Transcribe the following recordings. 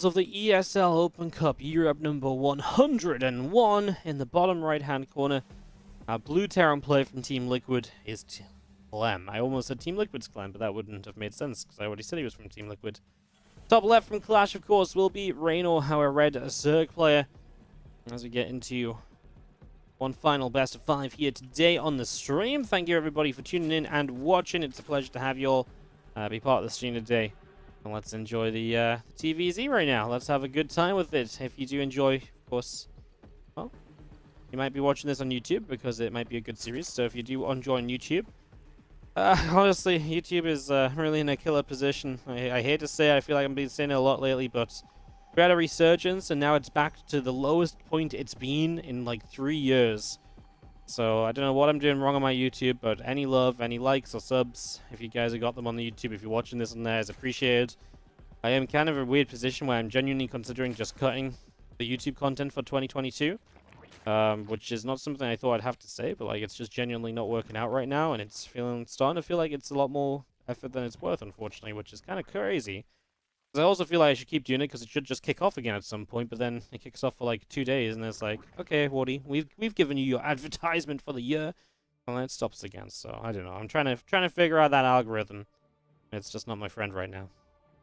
finals of the ESL Open Cup Europe number 101. In the bottom right-hand corner, our blue Terran player from Team Liquid is Clem. I almost said Team Liquid's Clem, but that wouldn't have made sense because I already said he was from Team Liquid. Top left from Clash, of course, will be Reynor, our red Zerg player. As we get into one final best of 5 here today on the stream. Thank you everybody for tuning in and watching. It's a pleasure to have you all be part of the stream today. And let's enjoy the TvZ right now. Let's have a good time with it. If you do enjoy, of course, well, you might be watching this on YouTube because it might be a good series. So if you do enjoy on YouTube, honestly, YouTube is really in a killer position. I hate to say it, I feel like I've been saying it a lot lately, but we had a resurgence and now it's back to the lowest point it's been in like 3 years. So I don't know what I'm doing wrong on my YouTube, but any love, any likes or subs, if you guys have got them on the YouTube, if you're watching this on there, is appreciated. I am kind of in a weird position where I'm genuinely considering just cutting the YouTube content for 2022, which is not something I thought I'd have to say, but like it's just genuinely not working out right now, and it's starting to feel like it's a lot more effort than it's worth, unfortunately, which is kind of crazy. I also feel like I should keep doing it because it should just kick off again at some point, but then it kicks off for like 2 days, and it's like, okay, Wardy, we've given you your advertisement for the year, and then it stops again. So I don't know. I'm trying to figure out that algorithm. It's just not my friend right now.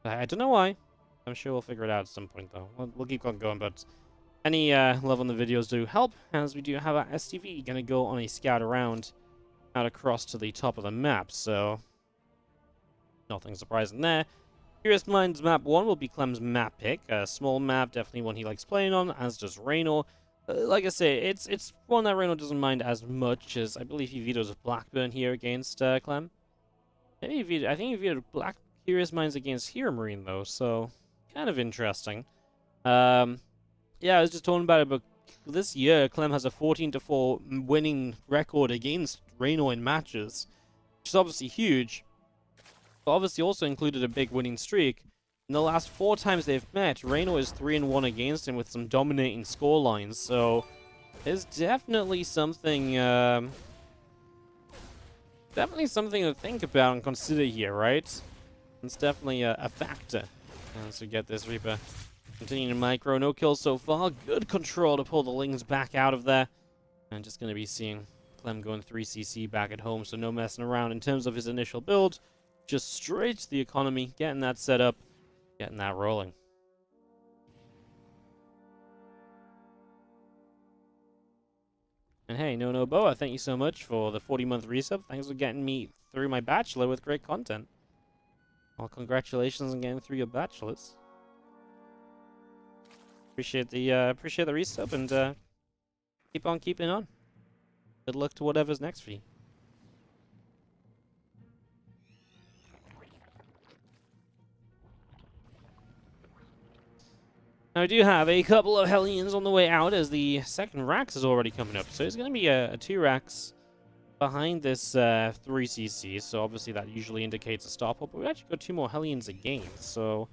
I don't know why. I'm sure we'll figure it out at some point, though. We'll keep on going, but any love on the videos do help, as we do have our STV gonna go on a scout around out across to the top of the map. So nothing surprising there. Curious Minds map 1 will be Clem's map pick. A small map, definitely one he likes playing on, as does Reynor. Like I say, it's one that Reynor doesn't mind as much, as I believe he vetoes Blackburn here against Clem. Maybe I think he vetoed Curious Minds against Hero Marine, though, so kind of interesting. Yeah, I was just talking about it, but this year, Clem has a 14-4 winning record against Reynor in matches, which is obviously huge. But obviously also included a big winning streak. In the last 4 times they've met, Reynor is 3-1 against him with some dominating score lines. So there's definitely something to think about and consider here, right? It's definitely a factor. As we get this Reaper continuing to micro, no kills so far. Good control to pull the Lings back out of there. And just going to be seeing Clem going 3cc back at home, so no messing around in terms of his initial build. Just straight to the economy, getting that set up, getting that rolling. And hey, No Boa, thank you so much for the 40-month resub. Thanks for getting me through my bachelor with great content. Well, congratulations on getting through your bachelors. Appreciate the resub, and keep on keeping on. Good luck to whatever's next for you. Now, I do have a couple of Hellions on the way out, as the second Rax is already coming up. So it's going to be a 2 Rax behind this 3cc. So obviously that usually indicates a stop up. But we actually got 2 more Hellions again. So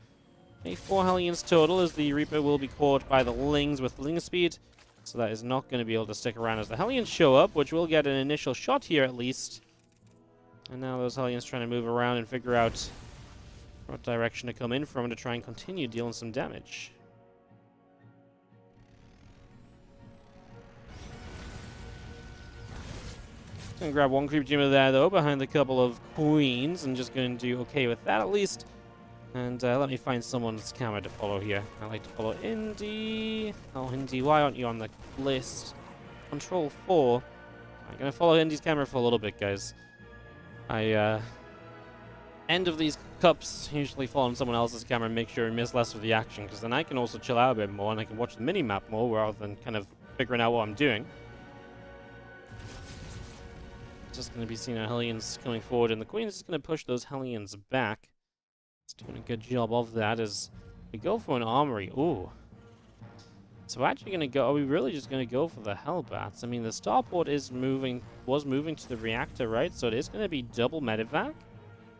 a 4 Hellions total, as the Reaper will be caught by the Lings with Ling speed. So that is not going to be able to stick around as the Hellions show up, which will get an initial shot here at least. And now those Hellions trying to move around and figure out what direction to come in from to try and continue dealing some damage. Gonna grab one creep Jimmer there, though, behind the couple of queens, and just going to do okay with that at least. And let me find someone's camera to follow here. I like to follow Indy. Oh, Indy, why aren't you on the list? Control 4. I'm gonna follow Indy's camera for a little bit, guys. End of these cups, usually follow on someone else's camera and make sure I miss less of the action, because then I can also chill out a bit more and I can watch the mini-map more rather than kind of figuring out what I'm doing. Just going to be seeing our Hellions coming forward, and the Queen is just going to push those Hellions back. It's doing a good job of that as we go for an armory. Ooh. So we're actually going to go... Are we really just going to go for the Hellbats? I mean, the starport was moving to the reactor, right? So it is going to be double medevac.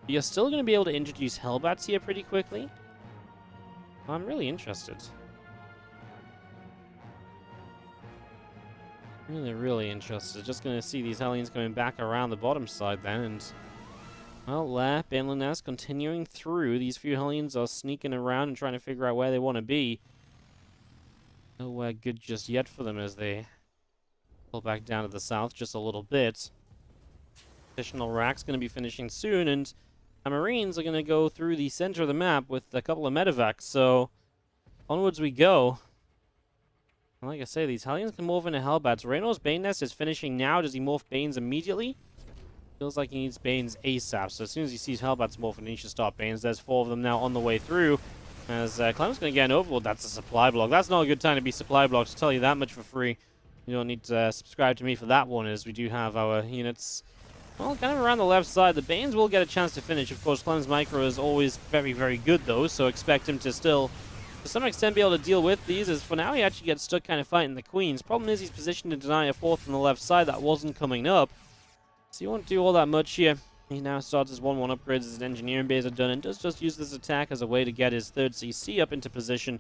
But you're still going to be able to introduce Hellbats here pretty quickly. I'm really interested. Really interested. Just going to see these Hellions coming back around the bottom side then, and Well, Baneland Nest continuing through. These few Hellions are sneaking around and trying to figure out where they want to be. Nowhere good just yet for them as they pull back down to the south just a little bit. Additional Rack's going to be finishing soon, and our Marines are going to go through the center of the map with a couple of medevacs, so onwards we go. And like I say, these Hellions can morph into Hellbats. Reynor's Bane Nest is finishing now. Does he morph Banes immediately? Feels like he needs Banes ASAP, so as soon as he sees Hellbats morphing, he should start Banes. There's 4 of them now on the way through. As Clem's going to get an Overlord. That's a supply block. That's not a good time to be supply blocked, to tell you that much for free. You don't need to subscribe to me for that one, as we do have our units, well, kind of around the left side. The Banes will get a chance to finish. Of course, Clem's micro is always very, very good, though, so expect him to still, to some extent, be able to deal with these, as for now he actually gets stuck kind of fighting the Queens. Problem is he's positioned to deny a 4th on the left side. That wasn't coming up, so he won't do all that much here. He now starts his 1-1 upgrades as his engineering bays are done, and does just use this attack as a way to get his 3rd CC up into position.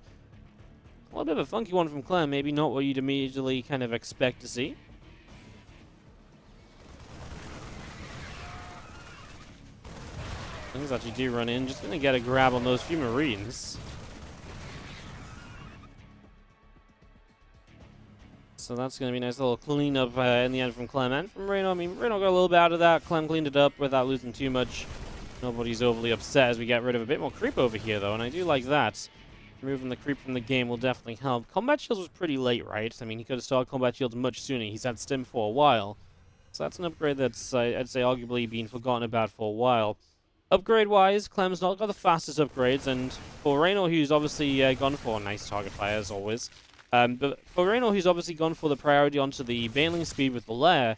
A little bit of a funky one from Clem, maybe not what you'd immediately kind of expect to see. Things actually do run in. Just going to get a grab on those few Marines. So that's going to be a nice little cleanup in the end from Clem and from Reynor. I mean, Reynor got a little bit out of that. Clem cleaned it up without losing too much. Nobody's overly upset as we get rid of a bit more creep over here, though, and I do like that. Removing the creep from the game will definitely help. Combat Shields was pretty late, right? I mean, he could have started Combat Shields much sooner. He's had Stim for a while. So that's an upgrade that's, I'd say, arguably been forgotten about for a while. Upgrade-wise, Clem's not got the fastest upgrades, and for Reynor, who's obviously gone for a nice target fire, as always. But for Reynor, who's obviously gone for the priority onto the Baneling speed with the Lair,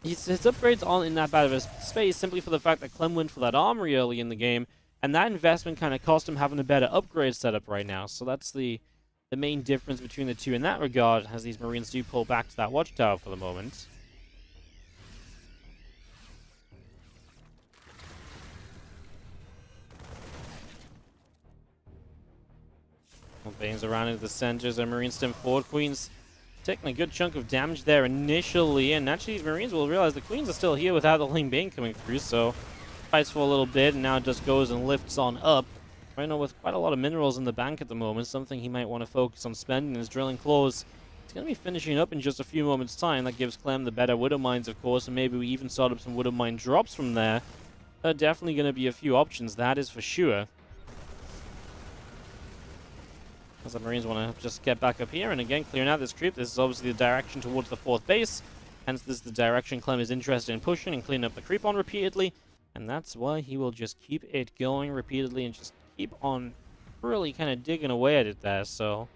his upgrades aren't in that bad of a space simply for the fact that Clem went for that armory early in the game, and that investment kind of cost him having a better upgrade setup right now. So that's the main difference between the two in that regard, as these Marines do pull back to that watchtower for the moment. Banes around into the centers, and Marine Stim forward. Queens taking a good chunk of damage there initially, and actually these Marines will realize the Queens are still here without the Ling Bane coming through, so fights for a little bit, and now it just goes and lifts on up. Reynor with quite a lot of minerals in the bank at the moment, something he might want to focus on spending. His Drilling Claws, it's going to be finishing up in just a few moments' time. That gives Clem the better Widow Mines, of course, and maybe we even start up some Widow Mine drops from there. There are definitely going to be a few options, that is for sure. As the Marines want to just get back up here, and again, clearing out this creep. This is obviously the direction towards the 4th base, hence this is the direction Clem is interested in pushing and cleaning up the creep on repeatedly, and that's why he will just keep it going repeatedly and just keep on really kind of digging away at it there. So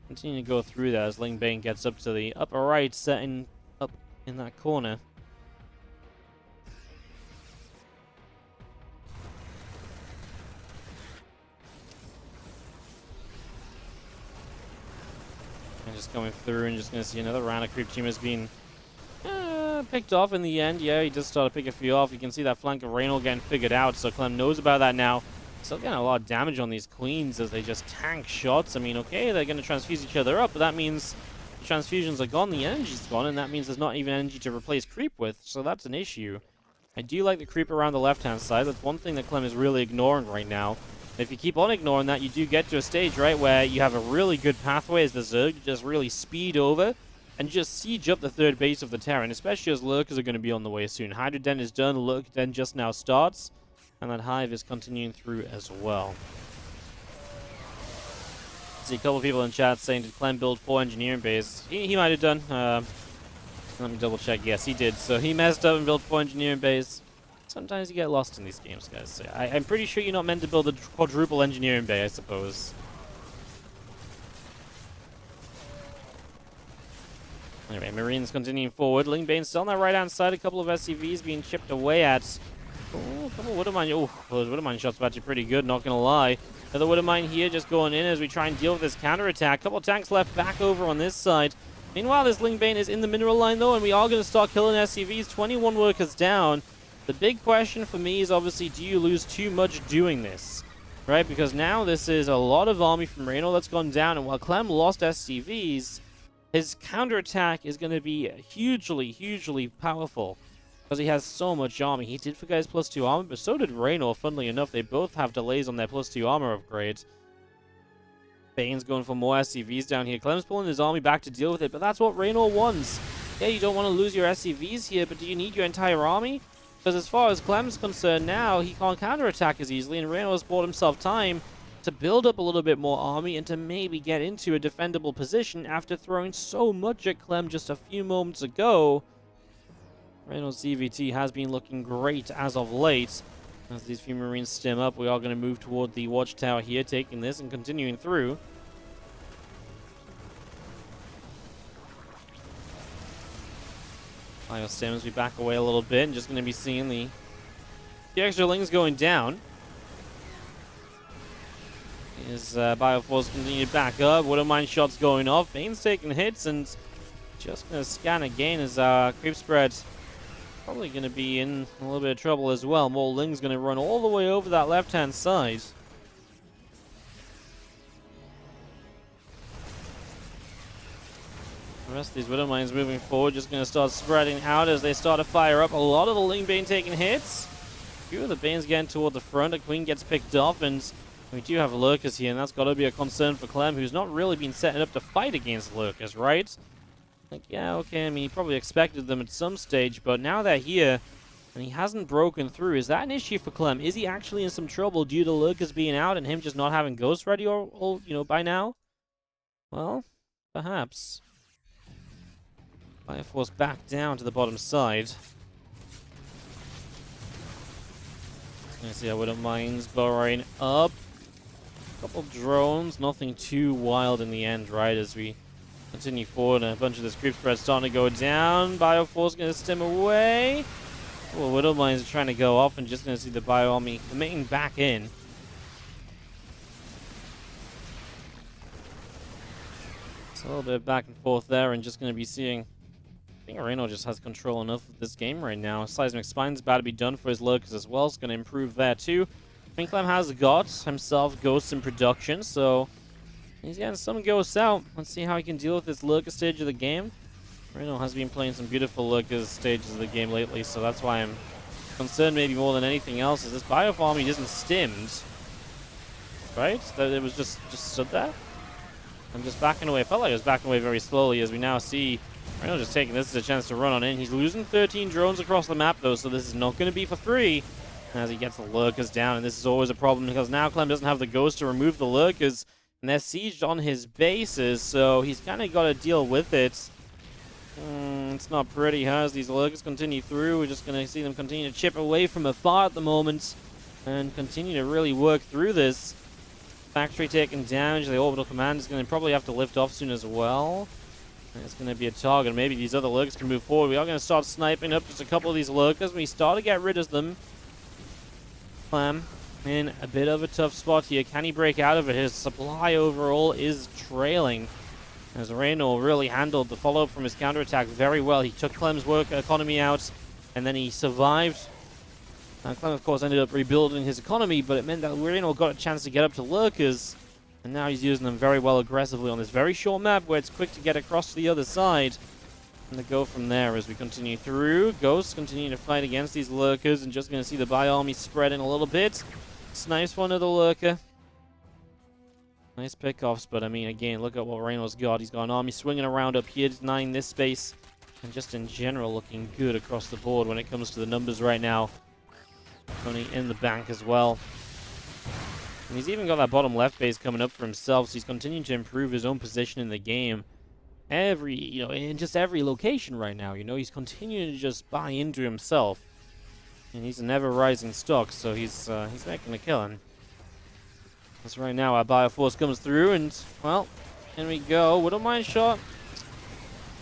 continue to go through that as Ling Bane gets up to the upper right, setting up in that corner. Just going through and just going to see another round of creep team has been picked off in the end. Yeah, he does start to pick a few off. You can see that flank of Reynor getting figured out, so Clem knows about that now. Still getting a lot of damage on these Queens as they just tank shots. I mean, okay, they're going to transfuse each other up, but that means the transfusions are gone, the energy's gone, and that means there's not even energy to replace creep with, so that's an issue. I do like the creep around the left-hand side. That's one thing that Clem is really ignoring right now. If you keep on ignoring that, you do get to a stage, right, where you have a really good pathway as the Zerg, just really speed over and just siege up the 3rd base of the Terran, especially as Lurkers are going to be on the way soon. Hydra Den is done, Lurker Den just now starts, and that Hive is continuing through as well. See a couple of people in chat saying, did Clem build 4 engineering bays? He might have done. Let me double check. Yes, he did. So he messed up and built 4 engineering bays. Sometimes you get lost in these games, guys. So I'm pretty sure you're not meant to build a quadruple engineering bay, I suppose. Anyway, Marines continuing forward. Ling Bane still on that right-hand side. A couple of SCVs being chipped away at. Oh, a couple of Widow Mine. Oh, those Widow Mine shots were actually pretty good, not going to lie. Another Widow Mine here just going in as we try and deal with this counter-attack. Couple of tanks left back over on this side. Meanwhile, this Ling Bane is in the mineral line, though, and we are going to start killing SCVs. 21 workers down. The big question for me is obviously, do you lose too much doing this? Right, because now this is a lot of army from Reynor that's gone down, and while Clem lost SCVs, his counterattack is going to be hugely, hugely powerful. because he has so much armor. He did forget his +2 armor, but so did Reynor, funnily enough. They both have delays on their +2 armor upgrades. Bane's going for more SCVs down here. Clem's pulling his army back to deal with it, but that's what Reynor wants. Yeah, you don't want to lose your SCVs here, but do you need your entire army? Because as far as Clem's concerned now, he can't counterattack as easily, and Reynor has bought himself time to build up a little bit more army and to maybe get into a defendable position after throwing so much at Clem just a few moments ago. Reynor's CVT has been looking great as of late. As these few Marines stem up, we are going to move toward the watchtower here, taking this and continuing through. Bio stems, we back away a little bit, and just going to be seeing the extra lings going down. As Bioforce continue to back up, wouldn't mind shots going off. Bane's taking hits and just going to scan again as creep spread probably going to be in a little bit of trouble as well. More lings going to run all the way over that left-hand side. The rest of these Widow Mines moving forward, just going to start spreading out as they start to fire up. A lot of the Ling Bane taking hits. A few of the Banes getting toward the front. A Queen gets picked off, and we do have Lurkers here, and that's got to be a concern for Clem, who's not really been setting up to fight against Lurkers, right? Like, yeah, okay, I mean, he probably expected them at some stage, but now they're here, and he hasn't broken through. Is that an issue for Clem? Is he actually in some trouble due to Lurkers being out and him just not having Ghost ready or you know, by now? Well, perhaps. Fire Force back down to the bottom side. Let's see how Widow Mines burrowing up. Couple drones, nothing too wild in the end, right? As we continue forward, and a bunch of this creep spread starting to go down. Bioforce going to stem away. Well, Widow Mines are trying to go off, and just going to see the Bio Army committing back in. It's a little bit back and forth there, and just going to be seeing. I think Reynor just has control enough of this game right now. Seismic Spine's about to be done for his Lurkers as well. It's going to improve there too. Clem has got himself Ghosts in production, so he's getting some Ghosts out. Let's see how he can deal with this Lurker stage of the game. Reynor has been playing some beautiful Lurker stages of the game lately, so that's why I'm concerned maybe more than anything else. Is this Biofarm he isn't stimmed, right? That it was just stood there. I'm just backing away. I felt like I was backing away very slowly as we now see Reynor just taking this as a chance to run on in. He's losing 13 drones across the map though, so this is not going to be for free. As he gets the Lurkers down, and this is always a problem because now Clem doesn't have the Ghost to remove the Lurkers, and they're sieged on his bases, so he's kind of got to deal with it. It's not pretty, huh? As these Lurkers continue through, we're just going to see them continue to chip away from afar at the moment, and continue to really work through this. Factory taking damage, the Orbital Command is going to probably have to lift off soon as well. And it's going to be a target, maybe these other Lurkers can move forward. We are going to start sniping up just a couple of these Lurkers, we start to get rid of them. Clem in a bit of a tough spot here. Can he break out of it? His supply overall is trailing. As Reynor really handled the follow-up from his counterattack very well. He took Clem's work economy out, and then he survived. Clem, of course, ended up rebuilding his economy, but it meant that Reynor got a chance to get up to Lurkers, and now he's using them very well aggressively on this very short map where it's quick to get across to the other side. And to go from there as we continue through. Ghosts continue to fight against these Lurkers, and just going to see the Bio Army spread in a little bit. Snipes one of the Lurker. Nice pickoffs, but I mean, again, look at what Reynor's got. He's got an army swinging around up here, denying this space, and just in general looking good across the board when it comes to the numbers right now. Money in the bank as well. And he's even got that bottom left base coming up for himself, so he's continuing to improve his own position in the game. In just every location right now, he's continuing to just buy into himself. And he's an ever-rising stock, so he's making a killing. As right now, our Bioforce comes through, and, well, in we go. Widow Mine shot.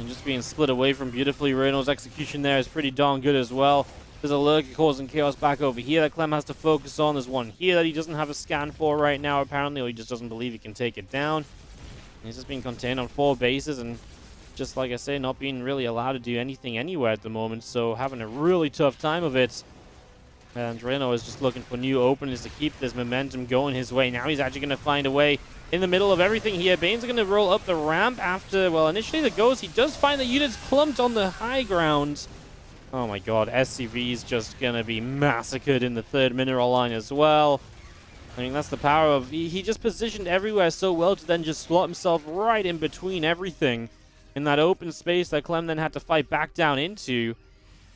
And just being split away from beautifully. Reynor's execution there is pretty darn good as well. There's a Lurker causing chaos back over here that Clem has to focus on. There's one here that he doesn't have a scan for right now, apparently, or he just doesn't believe he can take it down. He's just being contained on 4 bases, and just like I say, not being really allowed to do anything anywhere at the moment, so having a really tough time of it. And Reynor is just looking for new openings to keep this momentum going his way. Now he's actually going to find a way in the middle of everything here. Bane's going to roll up the ramp after, well, initially the Ghost. He does find the units clumped on the high ground. Oh my god, SCV is just gonna be massacred in the third mineral line as well. I mean, that's the power of... He just positioned everywhere so well to then just slot himself right in between everything in that open space that Clem then had to fight back down into.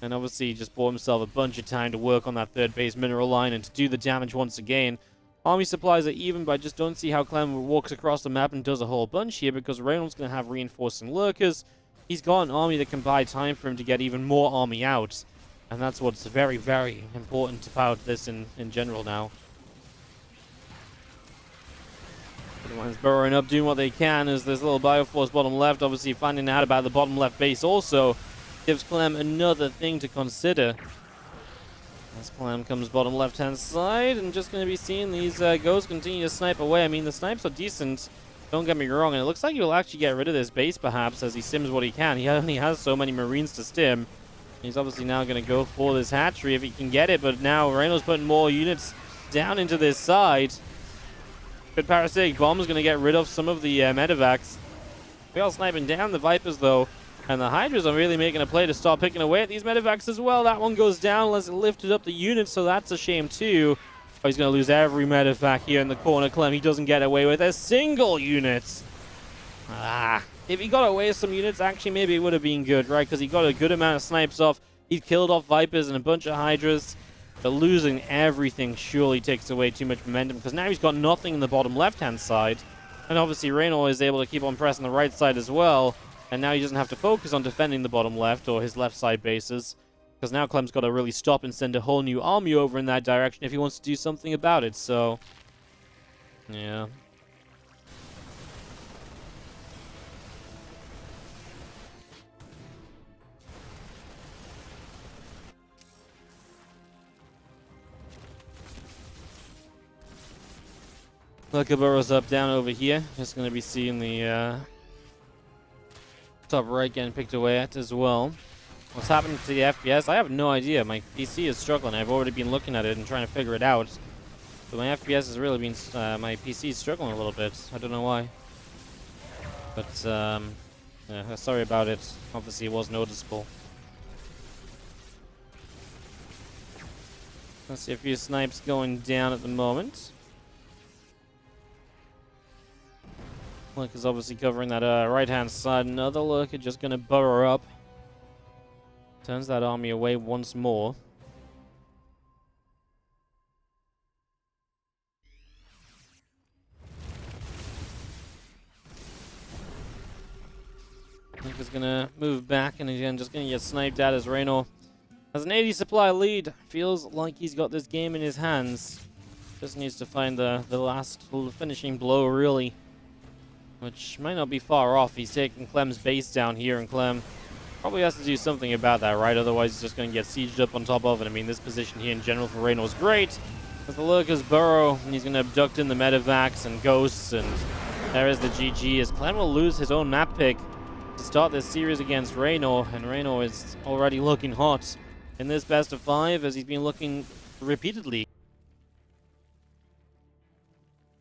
And obviously he just bought himself a bunch of time to work on that third base mineral line and to do the damage once again. Army supplies are even, but I just don't see how Clem walks across the map and does a whole bunch here, because Reynolds going to have reinforcing lurkers. He's got an army that can buy time for him to get even more army out. And that's what's very, very important about this in general now. Everyone's burrowing up, doing what they can as there's a little Bioforce bottom left. Obviously finding out about the bottom left base also gives Clem another thing to consider. As Clem comes bottom left-hand side, and just going to be seeing these ghosts continue to snipe away. I mean, the snipes are decent, don't get me wrong, and it looks like he'll actually get rid of this base, perhaps, as he sims what he can. He only has so many Marines to stim. He's obviously now going to go for this hatchery if he can get it, but now Reynolds putting more units down into this side. Good parasitic bomb is going to get rid of some of the medevacs. We are sniping down the Vipers, though. And the Hydras are really making a play to start picking away at these medevacs as well. That one goes down unless it lifted up the unit, so that's a shame too. Oh, he's going to lose every medevac here in the corner. Clem, he doesn't get away with a single unit. If he got away with some units, actually maybe it would have been good, right? Because he got a good amount of snipes off. He killed off Vipers and a bunch of Hydras. But losing everything surely takes away too much momentum, because now he's got nothing in the bottom left-hand side. And obviously Reynor is able to keep on pressing the right side as well. And now he doesn't have to focus on defending the bottom left or his left side bases, because now Clem's got to really stop and send a whole new army over in that direction if he wants to do something about it. So, yeah. Lurker burrows up down over here. Just going to be seeing the top right getting picked away at as well. What's happening to the FPS? I have no idea. My PC is struggling. I've already been looking at it and trying to figure it out. But my FPS has really been... my PC is struggling a little bit. I don't know why. But, yeah, sorry about it. Obviously, it was noticeable. Let's see a few snipes going down at the moment. Lurker's obviously covering that right-hand side. Another Lurker just going to burrow up. Turns that army away once more. Lurker's going to move back, and again, just going to get sniped at as Reynor has an 80 supply lead. Feels like he's got this game in his hands. Just needs to find the last finishing blow, really. Which might not be far off. He's taking Clem's base down here, and Clem probably has to do something about that, right? Otherwise, he's just going to get sieged up on top of it. I mean, this position here in general for Reynor is great. As the Lurkers burrow, and he's going to abduct in the medevacs and ghosts, and there is the GG, as Clem will lose his own map pick to start this series against Reynor, and Reynor is already looking hot in this best of 5, as he's been looking repeatedly.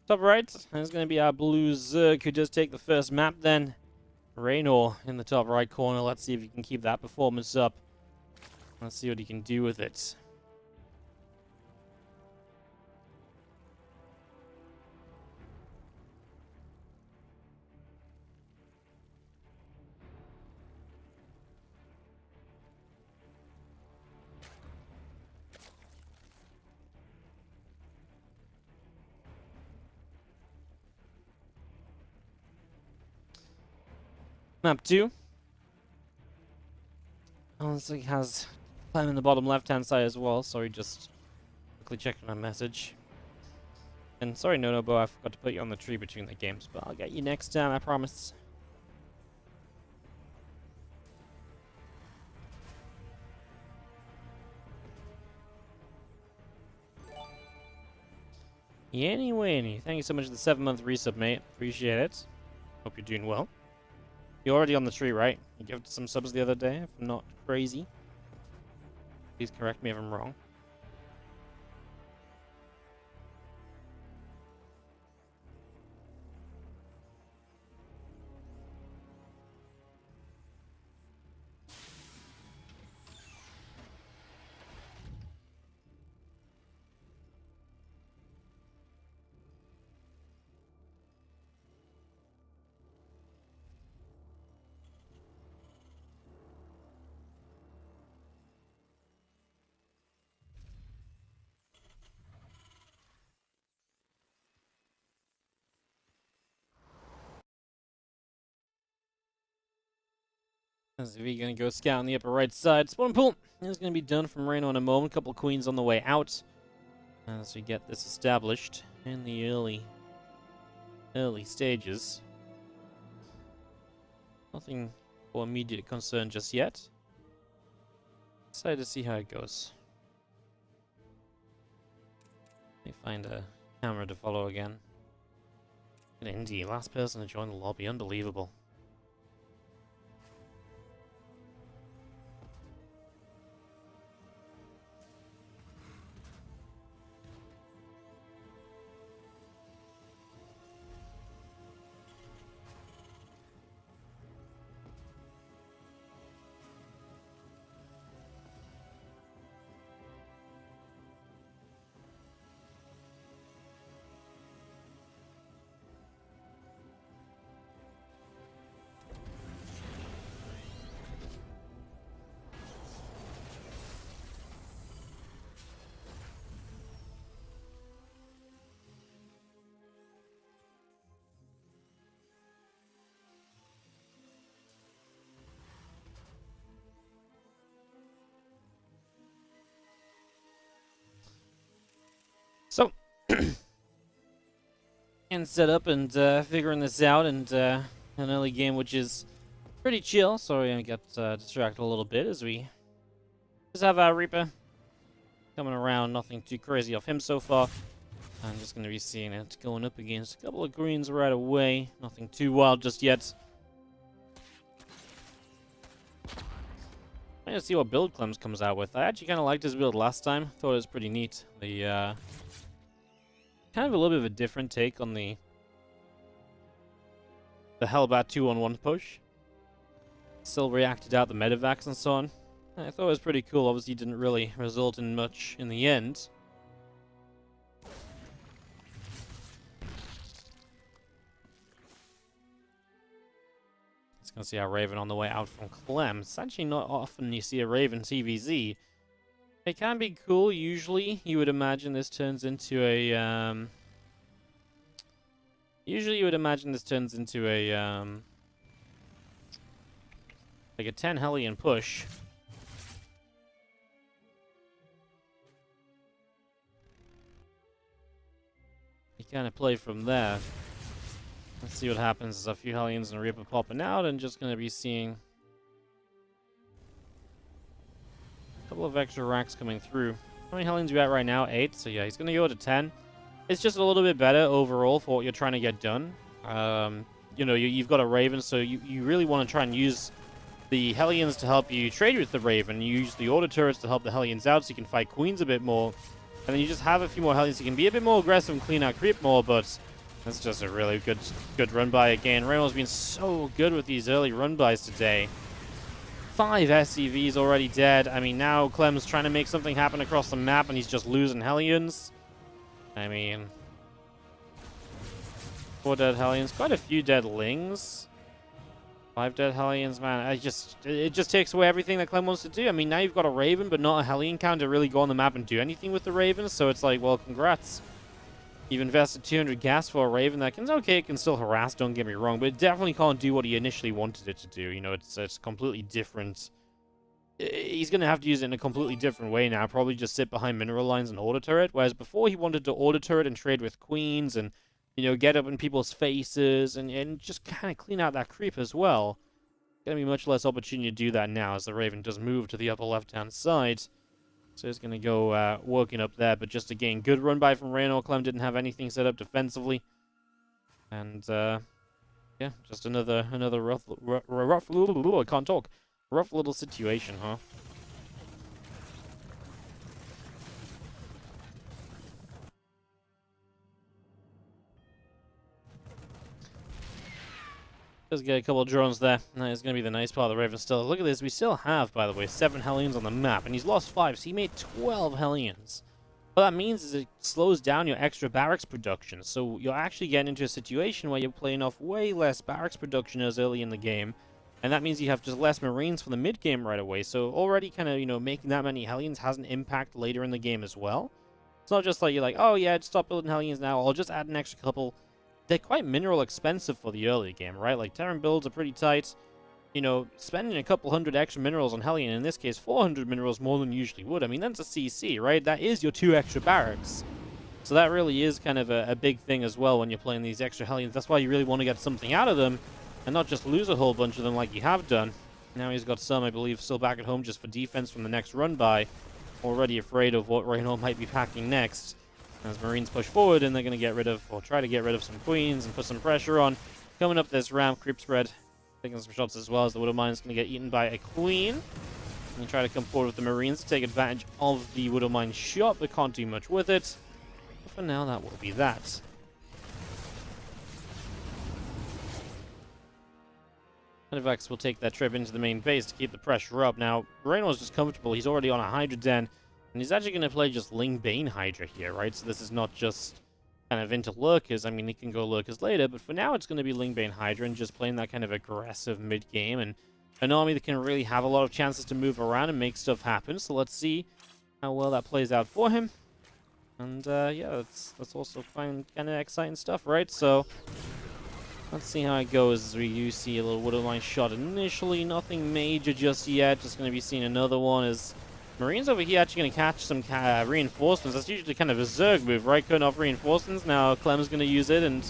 Top right, there's going to be our blue Zerg, who does take the first map then. Reynor in the top right corner. Let's see if he can keep that performance up. Let's see what he can do with it. Map 2. Honestly, has Clem in the bottom left-hand side as well. Sorry, just quickly checking my message. And sorry, Nonobo, I forgot to put you on the tree between the games, but I'll get you next time, I promise. Anyway, thank you so much for the 7-month resub, mate. Appreciate it. Hope you're doing well. You're already on the tree, right? You gave it some subs the other day, if I'm not crazy. Please correct me if I'm wrong. As if he's going to go scout on the upper right side. Spawn pool is going to be done from Reynor in a moment. A couple of queens on the way out. As we get this established in the early stages. Nothing for immediate concern just yet. Excited to see how it goes. Let me find a camera to follow again. And indeed, last person to join the lobby. Unbelievable. So, and set up and figuring this out, and an early game which is pretty chill. Sorry, I got distracted a little bit as we just have our Reaper coming around. Nothing too crazy off him so far. I'm just going to be seeing it going up against a couple of greens right away. Nothing too wild just yet. I'm going to see what build Clems comes out with. I actually kind of liked his build last time. Thought it was pretty neat. The kind of a little bit of a different take on the Hellbat 2-on-1 push. Still reacted out the medevacs and so on. I thought it was pretty cool. Obviously didn't really result in much in the end. Let's go see our Raven on the way out from Clem. It's actually not often you see a Raven TvZ. It can be cool. Usually, you would imagine this turns into a, like a 10 Hellion push. You kind of play from there. Let's see what happens. There's a few Hellions and Reaper popping out, and just going to be seeing couple of extra racks coming through. How many Hellions are we at right now? 8. So yeah, he's going to go to 10. It's just a little bit better overall for what you're trying to get done. You know, you've got a Raven, so you really want to try and use the Hellions to help you trade with the Raven. You use the auto turrets to help the Hellions out so you can fight queens a bit more. And then you just have a few more Hellions. You can be a bit more aggressive and clean out creep more, but that's just a really good run by again. Reynor's been so good with these early run bys today. 5 SCVs already dead. I mean, now Clem's trying to make something happen across the map, and he's just losing Hellions. I mean, 4 dead Hellions. Quite a few dead Lings. 5 dead Hellions, man. It just takes away everything that Clem wants to do. I mean, now you've got a Raven, but not a Hellion count to really go on the map and do anything with the Raven. So it's like, well, congrats. You've invested 200 gas for a Raven that can, okay, it can still harass, don't get me wrong, but it definitely can't do what he initially wanted it to do. You know, it's completely different. He's going to have to use it in a completely different way now, probably just sit behind mineral lines and auto turret, whereas before he wanted to auto turret and trade with queens and, you know, get up in people's faces and just kind of clean out that creep as well. Going to be much less opportunity to do that now as the Raven does move to the upper left-hand side. So he's going to go working up there, but just again, good run by from Reynor. Clem didn't have anything set up defensively. And, yeah, just another rough, I can't talk. Rough little situation, huh? Just get a couple of drones there. That is going to be the nice part of the Raven still. Look at this. We still have, by the way, 7 Hellions on the map. And he's lost 5, so he made 12 Hellions. What that means is it slows down your extra barracks production. So you're actually getting into a situation where you're playing off way less barracks production as early in the game. And that means you have just less Marines for the mid-game right away. So already kind of, you know, making that many Hellions has an impact later in the game as well. It's not just like you're like, oh yeah, stop building Hellions now. I'll just add an extra couple. They're quite mineral expensive for the early game, right? Like, Terran builds are pretty tight. you know, spending a couple hundred extra minerals on Hellion, in this case 400 minerals more than you usually would. I mean, that's a CC, right? That is your 2 extra barracks. So that really is kind of a big thing as well when you're playing these extra Hellions. That's why you really want to get something out of them and not just lose a whole bunch of them like you have done. Now he's got some, I believe, still back at home just for defense from the next run by. Already afraid of what Reynor might be packing next. As Marines push forward, and they're going to get rid of, or try to get rid of some Queens and put some pressure on. Coming up this ramp, creep spread. Taking some shots as well as the Widow Mine is going to get eaten by a Queen. And you try to come forward with the Marines to take advantage of the Widow Mine shot, but can't do much with it. But for now, that will be that. Medivacs will take that trip into the main base to keep the pressure up. Now, Reynor's just comfortable. He's already on a Hydra Den, and he's actually going to play just Ling Bane Hydra here, right? So this is not just kind of into Lurkers. I mean, he can go Lurkers later, but for now it's going to be Ling Bane Hydra and just playing that kind of aggressive mid-game, and an army that can really have a lot of chances to move around and make stuff happen. So let's see how well that plays out for him. And yeah, that's also kind of exciting stuff, right? So let's see how it goes as we do see a little Widow Mine shot initially. Nothing major just yet. Just going to be seeing another one as Marines over here actually going to catch some reinforcements. That's usually kind of a Zerg move, right? Cutting off reinforcements. Now Clem's going to use it and,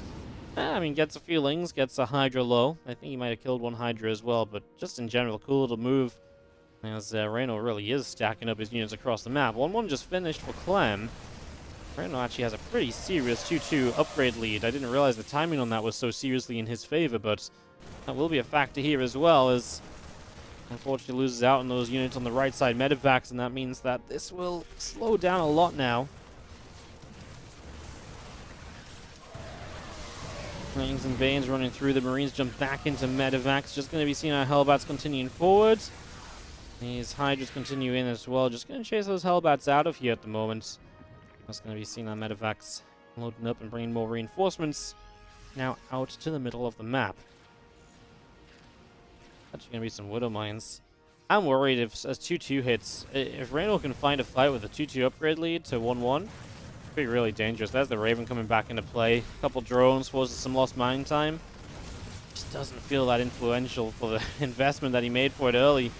I mean, gets a few Lings, gets a Hydra low. I think he might have killed one Hydra as well, but just in general, cool little move. As Reynor really is stacking up his units across the map. 1-1 just finished for Clem. Reynor actually has a pretty serious 2-2 upgrade lead. I didn't realize the timing on that was so seriously in his favor, but that will be a factor here as well, as unfortunately loses out on those units on the right side medevacs, and that means that this will slow down a lot now. Rings and Banes running through. The Marines jump back into medevacs. Just going to be seeing our Hellbats continuing forward. These Hydras continue in as well. Just going to chase those Hellbats out of here at the moment. Just going to be seeing our medevacs loading up and bringing more reinforcements now out to the middle of the map. Actually going to be some Widow Mines. I'm worried if as 2-2 hits, if Reynor can find a fight with a 2-2 upgrade lead to 1-1, it'd be really dangerous. There's the Raven coming back into play. A couple drones forces some lost mine time. Just doesn't feel that influential for the investment that he made for it early.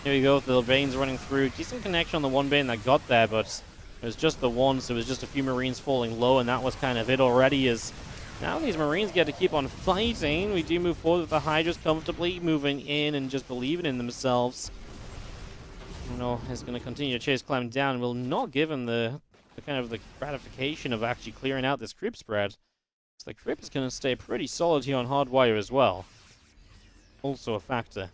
Here we go with the Banes running through. Decent connection on the one Bane that got there, but it was just the one, so it was just a few Marines falling low, and that was kind of it already. As now these Marines get to keep on fighting. We do move forward with the Hydras comfortably, moving in and just believing in themselves. Reynor is going to continue to chase Clem down. Will not give him the kind of the gratification of actually clearing out this creep spread. So the creep is going to stay pretty solid here on Hardwire as well. Also a factor.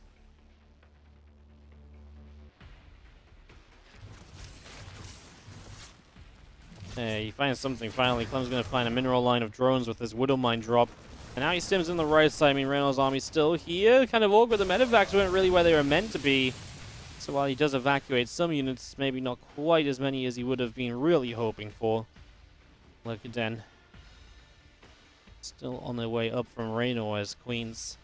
Hey, he finds something finally. Clem's going to find a mineral line of drones with his Widow Mine drop. And now he stims in the right side. I mean, Reynor's army's still here. Kind of awkward. The medevacs weren't really where they were meant to be. So while he does evacuate some units, maybe not quite as many as he would have been really hoping for. Lurker Den still on their way up from Reynor as Queens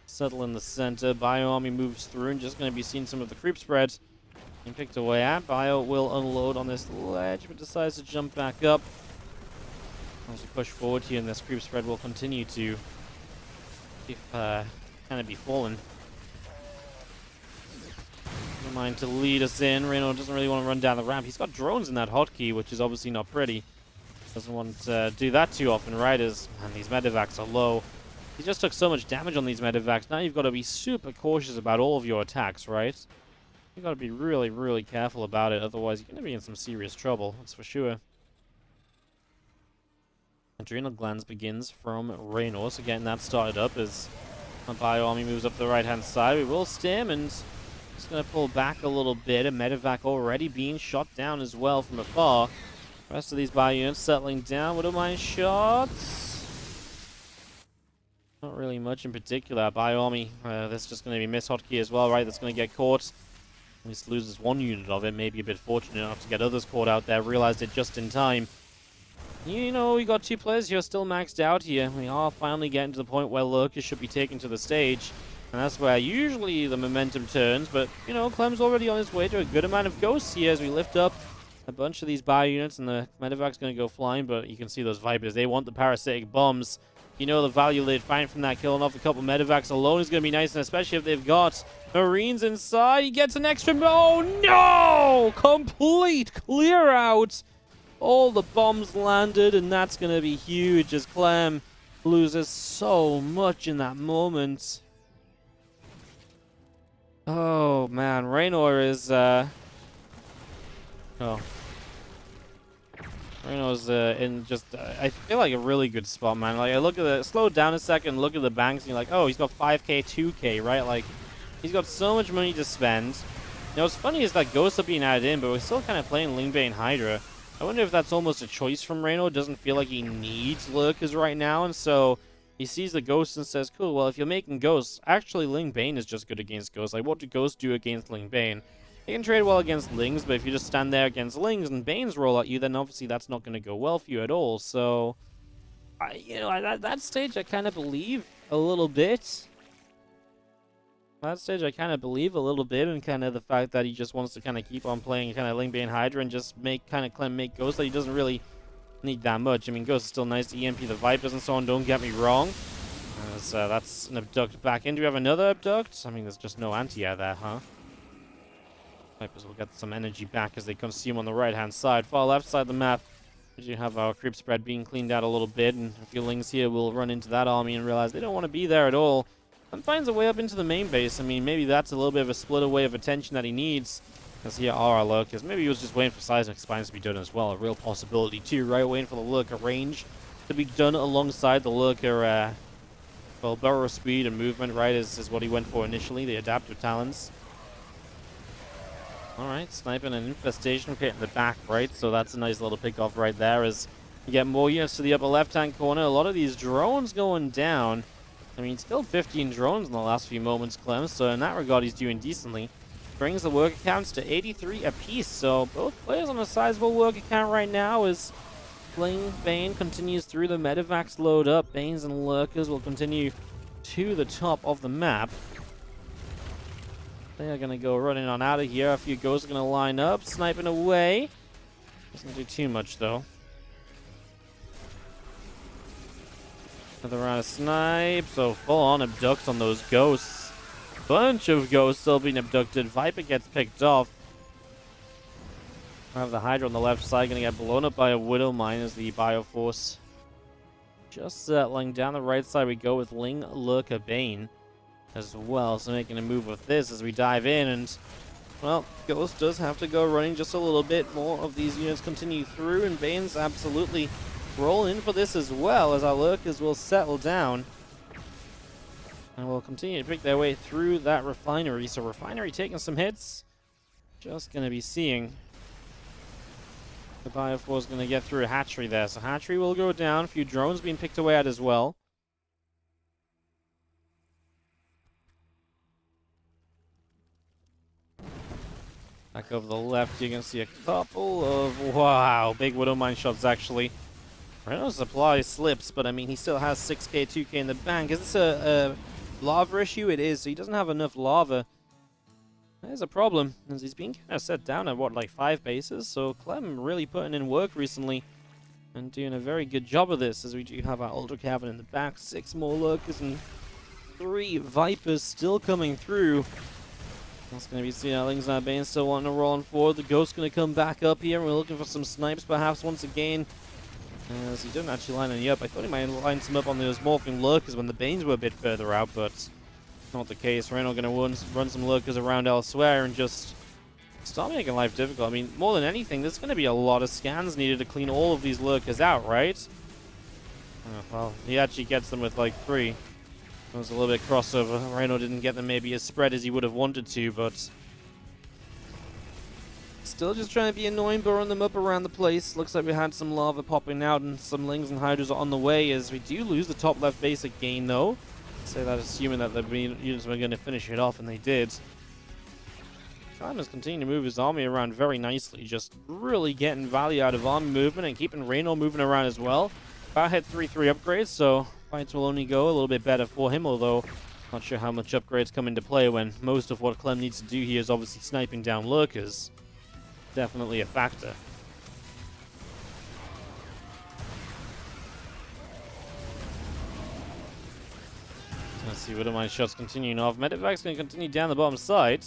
settle in the center. Bio army moves through and just going to be seeing some of the creep spread. And picked away at. Bio will unload on this ledge, but decides to jump back up. As we push forward here, and this creep spread will continue to kind of be fallen. Don't mind to lead us in. Reynor doesn't really want to run down the ramp. He's got drones in that hotkey, which is obviously not pretty. Doesn't want to do that too often, right? As man, these medevacs are low. He just took so much damage on these medevacs. Now you've got to be super cautious about all of your attacks, right? You've got to be really, really careful about it, otherwise you're going to be in some serious trouble, that's for sure. Adrenal Glands begins from Reynor, so getting that started up as my Bio army moves up the right-hand side. We will stim and just going to pull back a little bit. A medevac already being shot down as well from afar. The rest of these Bio units settling down. Widow Mine shots. Not really much in particular. Bio army, that's just going to be miss hotkey as well, right? That's going to get caught. At least loses one unit of it, maybe a bit fortunate enough to get others caught out there, realized it just in time. You know, we got two players here still maxed out here. We are finally getting to the point where Lurkers should be taken to the stage. And that's where usually the momentum turns, but, you know, Clem's already on his way to a good amount of ghosts here as we lift up a bunch of these bio units, and the medevac's going to go flying, but you can see those Vipers. They want the parasitic bombs. You know the value they'd find from that, killing off a couple medevacs alone is going to be nice, and especially if they've got Marines inside. He gets an extra... Oh, no! Complete clear out. All the bombs landed, and that's going to be huge as Clem loses so much in that moment. Oh, man. Reynor is... Reno's in just, I feel like a really good spot, man. Like, I look at the, slow down a second, look at the banks, and you're like, oh, he's got 5k, 2k, right? Like, he's got so much money to spend. You know, what's funny is that Ghosts are being added in, but we're still kind of playing Lingbane Hydra. I wonder if that's almost a choice from Reno. Doesn't feel like he needs Lurkers right now, and so he sees the Ghosts and says, cool, well, if you're making Ghosts, actually Lingbane is just good against Ghosts. Like, what do Ghosts do against Lingbane? They can trade well against Lings, but if you just stand there against Lings and Banes roll at you, then obviously that's not going to go well for you at all. So, at that stage, I kind of believe a little bit. At that stage, I kind of believe a little bit in kind of the fact that he just wants to kind of keep on playing kind of Lingbane Hydra and just make kind of Clem make Ghost. That he doesn't really need that much. I mean, Ghost is still nice to EMP the Vipers and so on, don't get me wrong. That's an abduct back in. Do we have another abduct? I mean, there's just no anti-air there, huh? Vipers will get some energy back as they consume on the right-hand side. Far left side of the map, we do have our creep spread being cleaned out a little bit, and a few Lings here will run into that army and realize they don't want to be there at all. And finds a way up into the main base. I mean, maybe that's a little bit of a split away of attention that he needs. As here are our Lurkers. Maybe he was just waiting for seismic spines to be done as well. A real possibility too, right? Waiting for the Lurker range to be done alongside the Lurker, well, burrow speed and movement, right, is what he went for initially, the adaptive talents. Alright, sniping an infestation pit in the back, right? So that's a nice little pick off right there as you get more units to the upper left-hand corner. A lot of these drones going down. I mean, still 15 drones in the last few moments, Clem, so in that regard, he's doing decently. Brings the worker counts to 83 apiece, so both players on a sizable worker count right now as Bane continues through the medevacs load up. Banes and Lurkers will continue to the top of the map. They are going to go running on out of here. A few Ghosts are going to line up, sniping away. Doesn't do too much, though. Another round of snipe. So full-on abducts on those Ghosts. Bunch of Ghosts still being abducted. Viper gets picked off. I have the Hydra on the left side. Going to get blown up by a Widow Mine as the Bioforce. Just settling down the right side, we go with Ling, Lurker, Bane as well, so making a move with this as we dive in, and well, Ghost does have to go running just a little bit more of these units continue through, and Bane's absolutely roll in for this as well as our Lurkers will settle down and will continue to pick their way through that refinery. So refinery taking some hits, just going to be seeing the Bioforce going to get through a hatchery there, so hatchery will go down, a few drones being picked away at as well. Back over the left, you can see a couple of, wow, big Widow Mine shots, actually. Reynolds' supply slips, but I mean, he still has 6k, 2k in the bank. Is this a lava issue? It is, so he doesn't have enough lava. There's a problem, as he's been kind of set down at, what, like 5 bases? So Clem really putting in work recently and doing a very good job of this, as we do have our Ultra Cavern in the back, 6 more Lurkers and 3 Vipers still coming through. That's going to be Lings and Bane still wanting to roll on forward. The Ghost's going to come back up here, and we're looking for some snipes perhaps once again. As he didn't actually line any up. I thought he might line some up on those morphing Lurkers when the Banes were a bit further out, but not the case. Reynor going to run some Lurkers around elsewhere and just start making life difficult. I mean, more than anything, there's going to be a lot of scans needed to clean all of these Lurkers out, right? Well, he actually gets them with like 3. There was a little bit crossover. Reynor didn't get them maybe as spread as he would have wanted to, but still just trying to be annoying, burrowing them up around the place. Looks like we had some lava popping out and some Lings and Hydras are on the way as we do lose the top left base again, though. Say that assuming that the units were going to finish it off, and they did. Clem is continuing to move his army around very nicely, just really getting value out of army movement and keeping Reynor moving around as well. About hit 3-3 upgrades, so fights will only go a little bit better for him, although not sure how much upgrades come into play when most of what Clem needs to do here is obviously sniping down Lurkers. Definitely a factor. Let's see, Widowmine shots continuing off. Medevac's going to continue down the bottom side.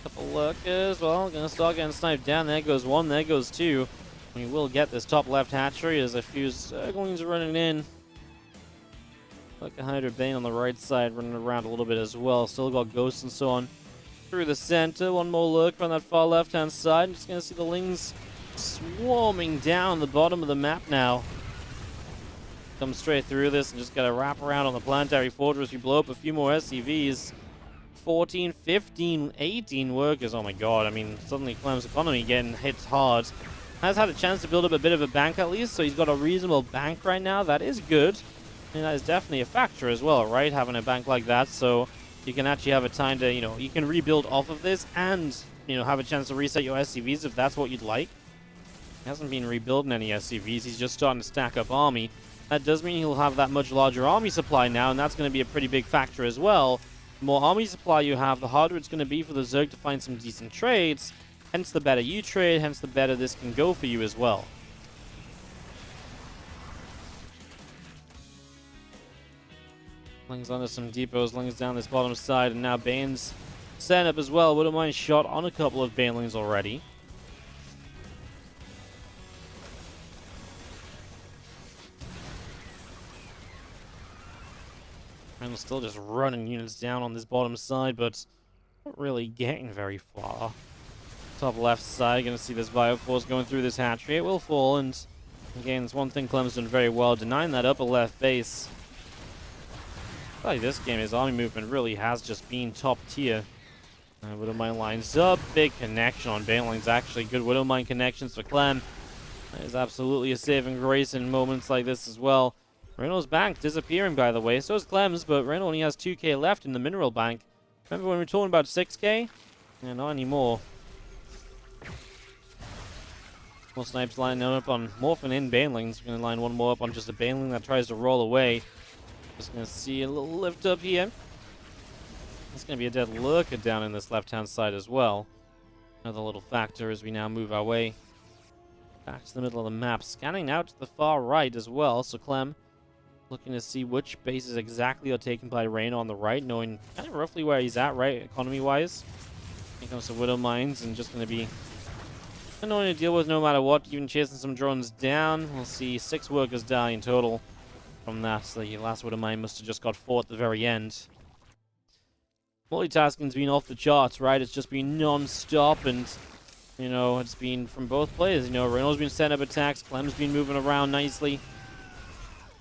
Couple lurkers, well, going to start getting sniped down. There goes one, there goes two. We will get this top left hatchery as a few Zerglings are running in. Lurker Hydra Bane on the right side, running around a little bit as well. Still got ghosts and so on. Through the center, one more lurker on that far left-hand side. I'm just going to see the Lings swarming down the bottom of the map now. Come straight through this and just got to wrap around on the planetary fortress. We blow up a few more SCVs. 14, 15, 18 workers. Oh my god, I mean, suddenly Clem's economy getting hit hard. Has had a chance to build up a bit of a bank at least, so he's got a reasonable bank right now. That is good. I mean, that is definitely a factor as well, right? Having a bank like that, so you can actually have a time to, you know, you can rebuild off of this and, you know, have a chance to reset your SCVs if that's what you'd like. He hasn't been rebuilding any SCVs. He's just starting to stack up army. That does mean he'll have that much larger army supply now, and that's going to be a pretty big factor as well. The more army supply you have, the harder it's going to be for the Zerg to find some decent trades. Hence, the better you trade, hence the better this can go for you as well. Lings onto some depots, Lings down this bottom side, and now Bane's setting up as well. Widowmine shot on a couple of Banelings already. And still just running units down on this bottom side, but not really getting very far. Top left side, going to see this Bioforce going through this hatchery. It will fall, and again, it's one thing Clem's done very well, denying that upper left base. I feel like this game, his army movement really has just been top tier. Widowmine lines up, big connection on Banelings. Actually, good Widowmine connections for Clem. That is absolutely a saving grace in moments like this as well. Reynor's bank disappearing, by the way. So is Clem's, but Reynor only has 2k left in the mineral bank. Remember when we were talking about 6k? Yeah, not anymore. More snipes lining up on Morphin in Banelings. We're going to line one more up on just a Baneling that tries to roll away. Just going to see a little lift up here. There's going to be a dead lurker down in this left-hand side as well. Another little factor as we now move our way back to the middle of the map. Scanning out to the far right as well. So Clem looking to see which bases exactly are taken by Reynor on the right, knowing kind of roughly where he's at, right, economy-wise. Here comes the Widow Mines, and just going to be annoying to deal with no matter what, even chasing some drones down. We'll see 6 workers die in total from that. So the last Widow Mine must have just got 4 at the very end. Multitasking's been off the charts, right? It's just been non-stop, and, you know, it's been from both players. You know, Reynor's been setting up attacks, Clem's been moving around nicely.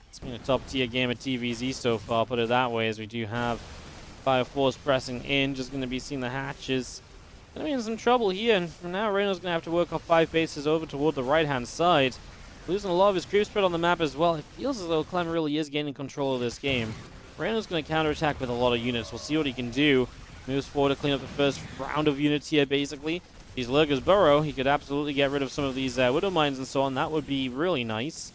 It's been a top-tier game at TvZ so far, put it that way, as we do have Bioforce pressing in. Just going to be seeing the hatches. Going to be in some trouble here, and for now, Reynor's going to have to work off 5 bases over toward the right-hand side. Losing a lot of his creep spread on the map as well. It feels as though Clem really is gaining control of this game. Reynor's going to counterattack with a lot of units. We'll see what he can do. Moves forward to clean up the first round of units here, basically. These Lurkers burrow. He could absolutely get rid of some of these Widow Mines and so on. That would be really nice.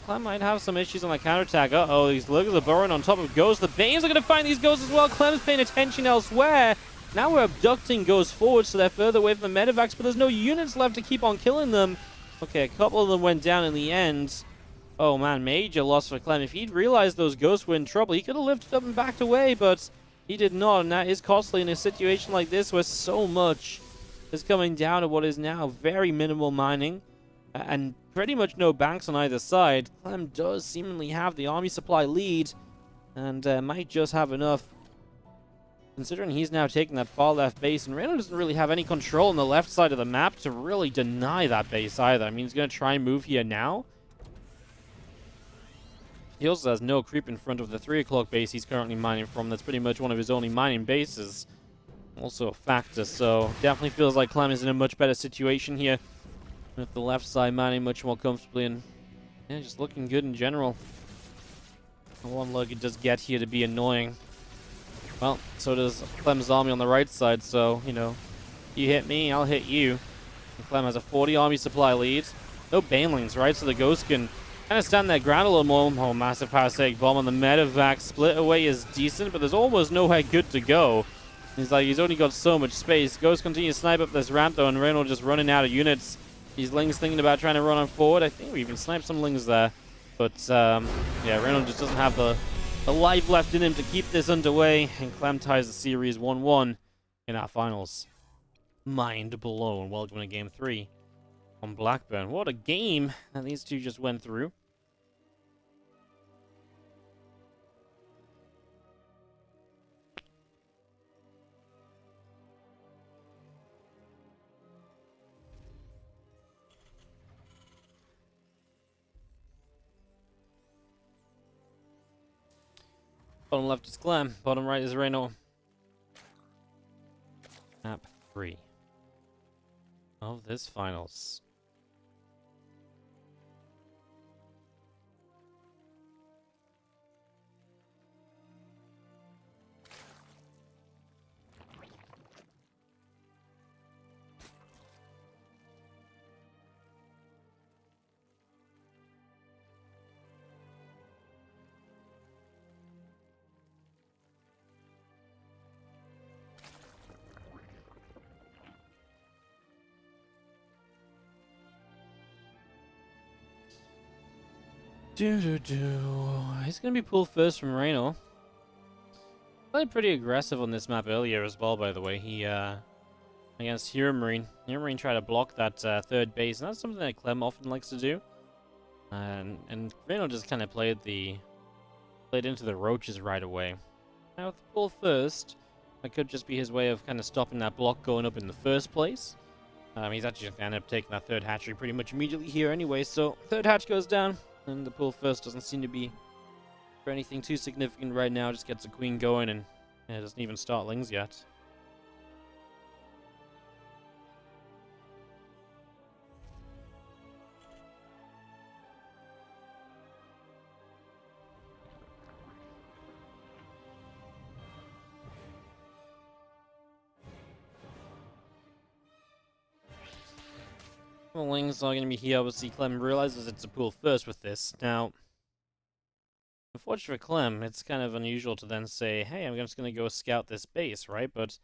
Clem might have some issues on the counterattack. Uh-oh, these Lurkers are burrowing on top of Ghosts. The Banes are going to find these Ghosts as well. Clem's paying attention elsewhere. Now we're abducting Ghosts forward, so they're further away from the medevacs, but there's no units left to keep on killing them. Okay, a couple of them went down in the end. Oh man, major loss for Clem. If he'd realized those Ghosts were in trouble, he could have lifted up and backed away, but he did not, and that is costly in a situation like this where so much is coming down to what is now very minimal mining and pretty much no banks on either side. Clem does seemingly have the army supply lead and might just have enough, considering he's now taking that far left base, and Reynor doesn't really have any control on the left side of the map to really deny that base either. I mean, he's going to try and move here now. He also has no creep in front of the 3 o'clock base he's currently mining from. That's pretty much one of his only mining bases. Also a factor, so definitely feels like Clem is in a much better situation here, with the left side mining much more comfortably, and yeah, just looking good in general. The one lurker does get here to be annoying. Well, so does Clem's army on the right side, so, you know, you hit me, I'll hit you. And Clem has a 40 army supply lead. No Banelings, right? So the Ghost can kind of stand their ground a little more. Oh, massive parasitic bomb on the medevac. Split away is decent, but there's almost nowhere good to go. He's like, he's only got so much space. Ghost continues to snipe up this ramp, though, and Reynor just running out of units. These Lings thinking about trying to run on forward. I think we even sniped some Lings there. But, yeah, Reynor just doesn't have the life left in him to keep this underway, and Clem ties the series 1-1 in our finals. Mind blown. Welcome to Game 3 on Blackburn. What a game that these two just went through. Bottom left is Clem, bottom right is Reynor. Map 3 of this finals. He's going to be pulled first from Reynor. Played pretty aggressive on this map earlier as well, by the way. He, against Hero Marine. Hero Marine tried to block that third base, and that's something that Clem often likes to do. And Reynor just kind of played into the roaches right away. Now, with the pull first, that could just be his way of kind of stopping that block going up in the first place. He's actually going to end up taking that third hatchery pretty much immediately here anyway, so third hatch goes down. And the pull first doesn't seem to be for anything too significant right now. Just gets a queen going and doesn't even start lings yet. Well, lings are going to be here. Obviously, Clem realizes it's a pull first with this. Now, unfortunately for Clem, it's kind of unusual to then say, hey, I'm just going to go scout this base, right? But,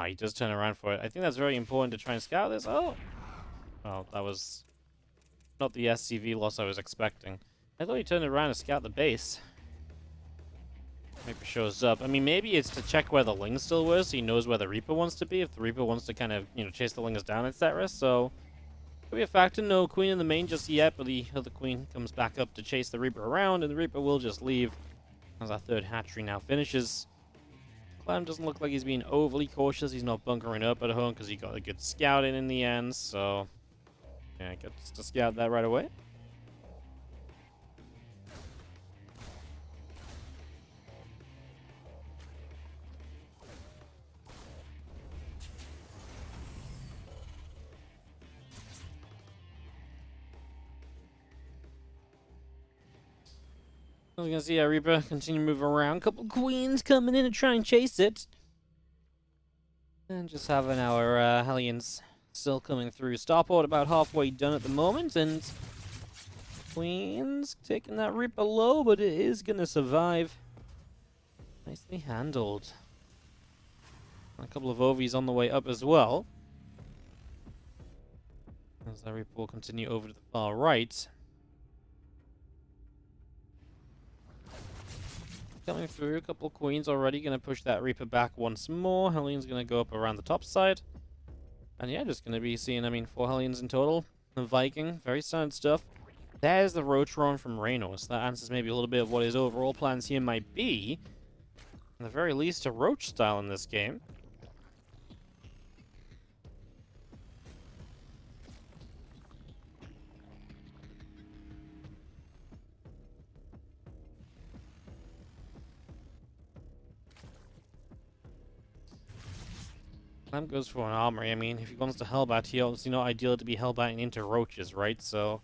he does turn around for it. I think that's very important to try and scout this. Oh! Well, that was not the SCV loss I was expecting. I thought he turned around to scout the base. Reaper shows up. I mean, maybe it's to check where the ling still was, so he knows where the Reaper wants to be. If the Reaper wants to kind of, chase the lings down, etc. So, could be a factor. No queen in the main just yet, but the other queen comes back up to chase the Reaper around, and the Reaper will just leave as our third hatchery now finishes. Clem doesn't look like he's being overly cautious. He's not bunkering up at home because he got a good scout in the end, so yeah, gets to scout that right away. I was gonna see our Reaper continue to move around. Couple queens coming in to try and chase it. And just having our Hellions still coming through. Starport about halfway done at the moment, and queens taking that Reaper low, but it is gonna survive. Nicely handled. A couple of Ovies on the way up as well. As that Reaper will continue over to the far right. Coming through, a couple of queens already. Going to push that Reaper back once more. Hellions going to go up around the top side. And yeah, just going to be seeing, 4 Hellions in total. The Viking, very solid stuff. There's the Roachron from Reynor. So that answers maybe a little bit of what his overall plans here might be. At the very least, a Roach style in this game. Clem goes for an armory. I mean, if he wants to hellbat here, obviously not ideal to be hellbatting into roaches, right? So,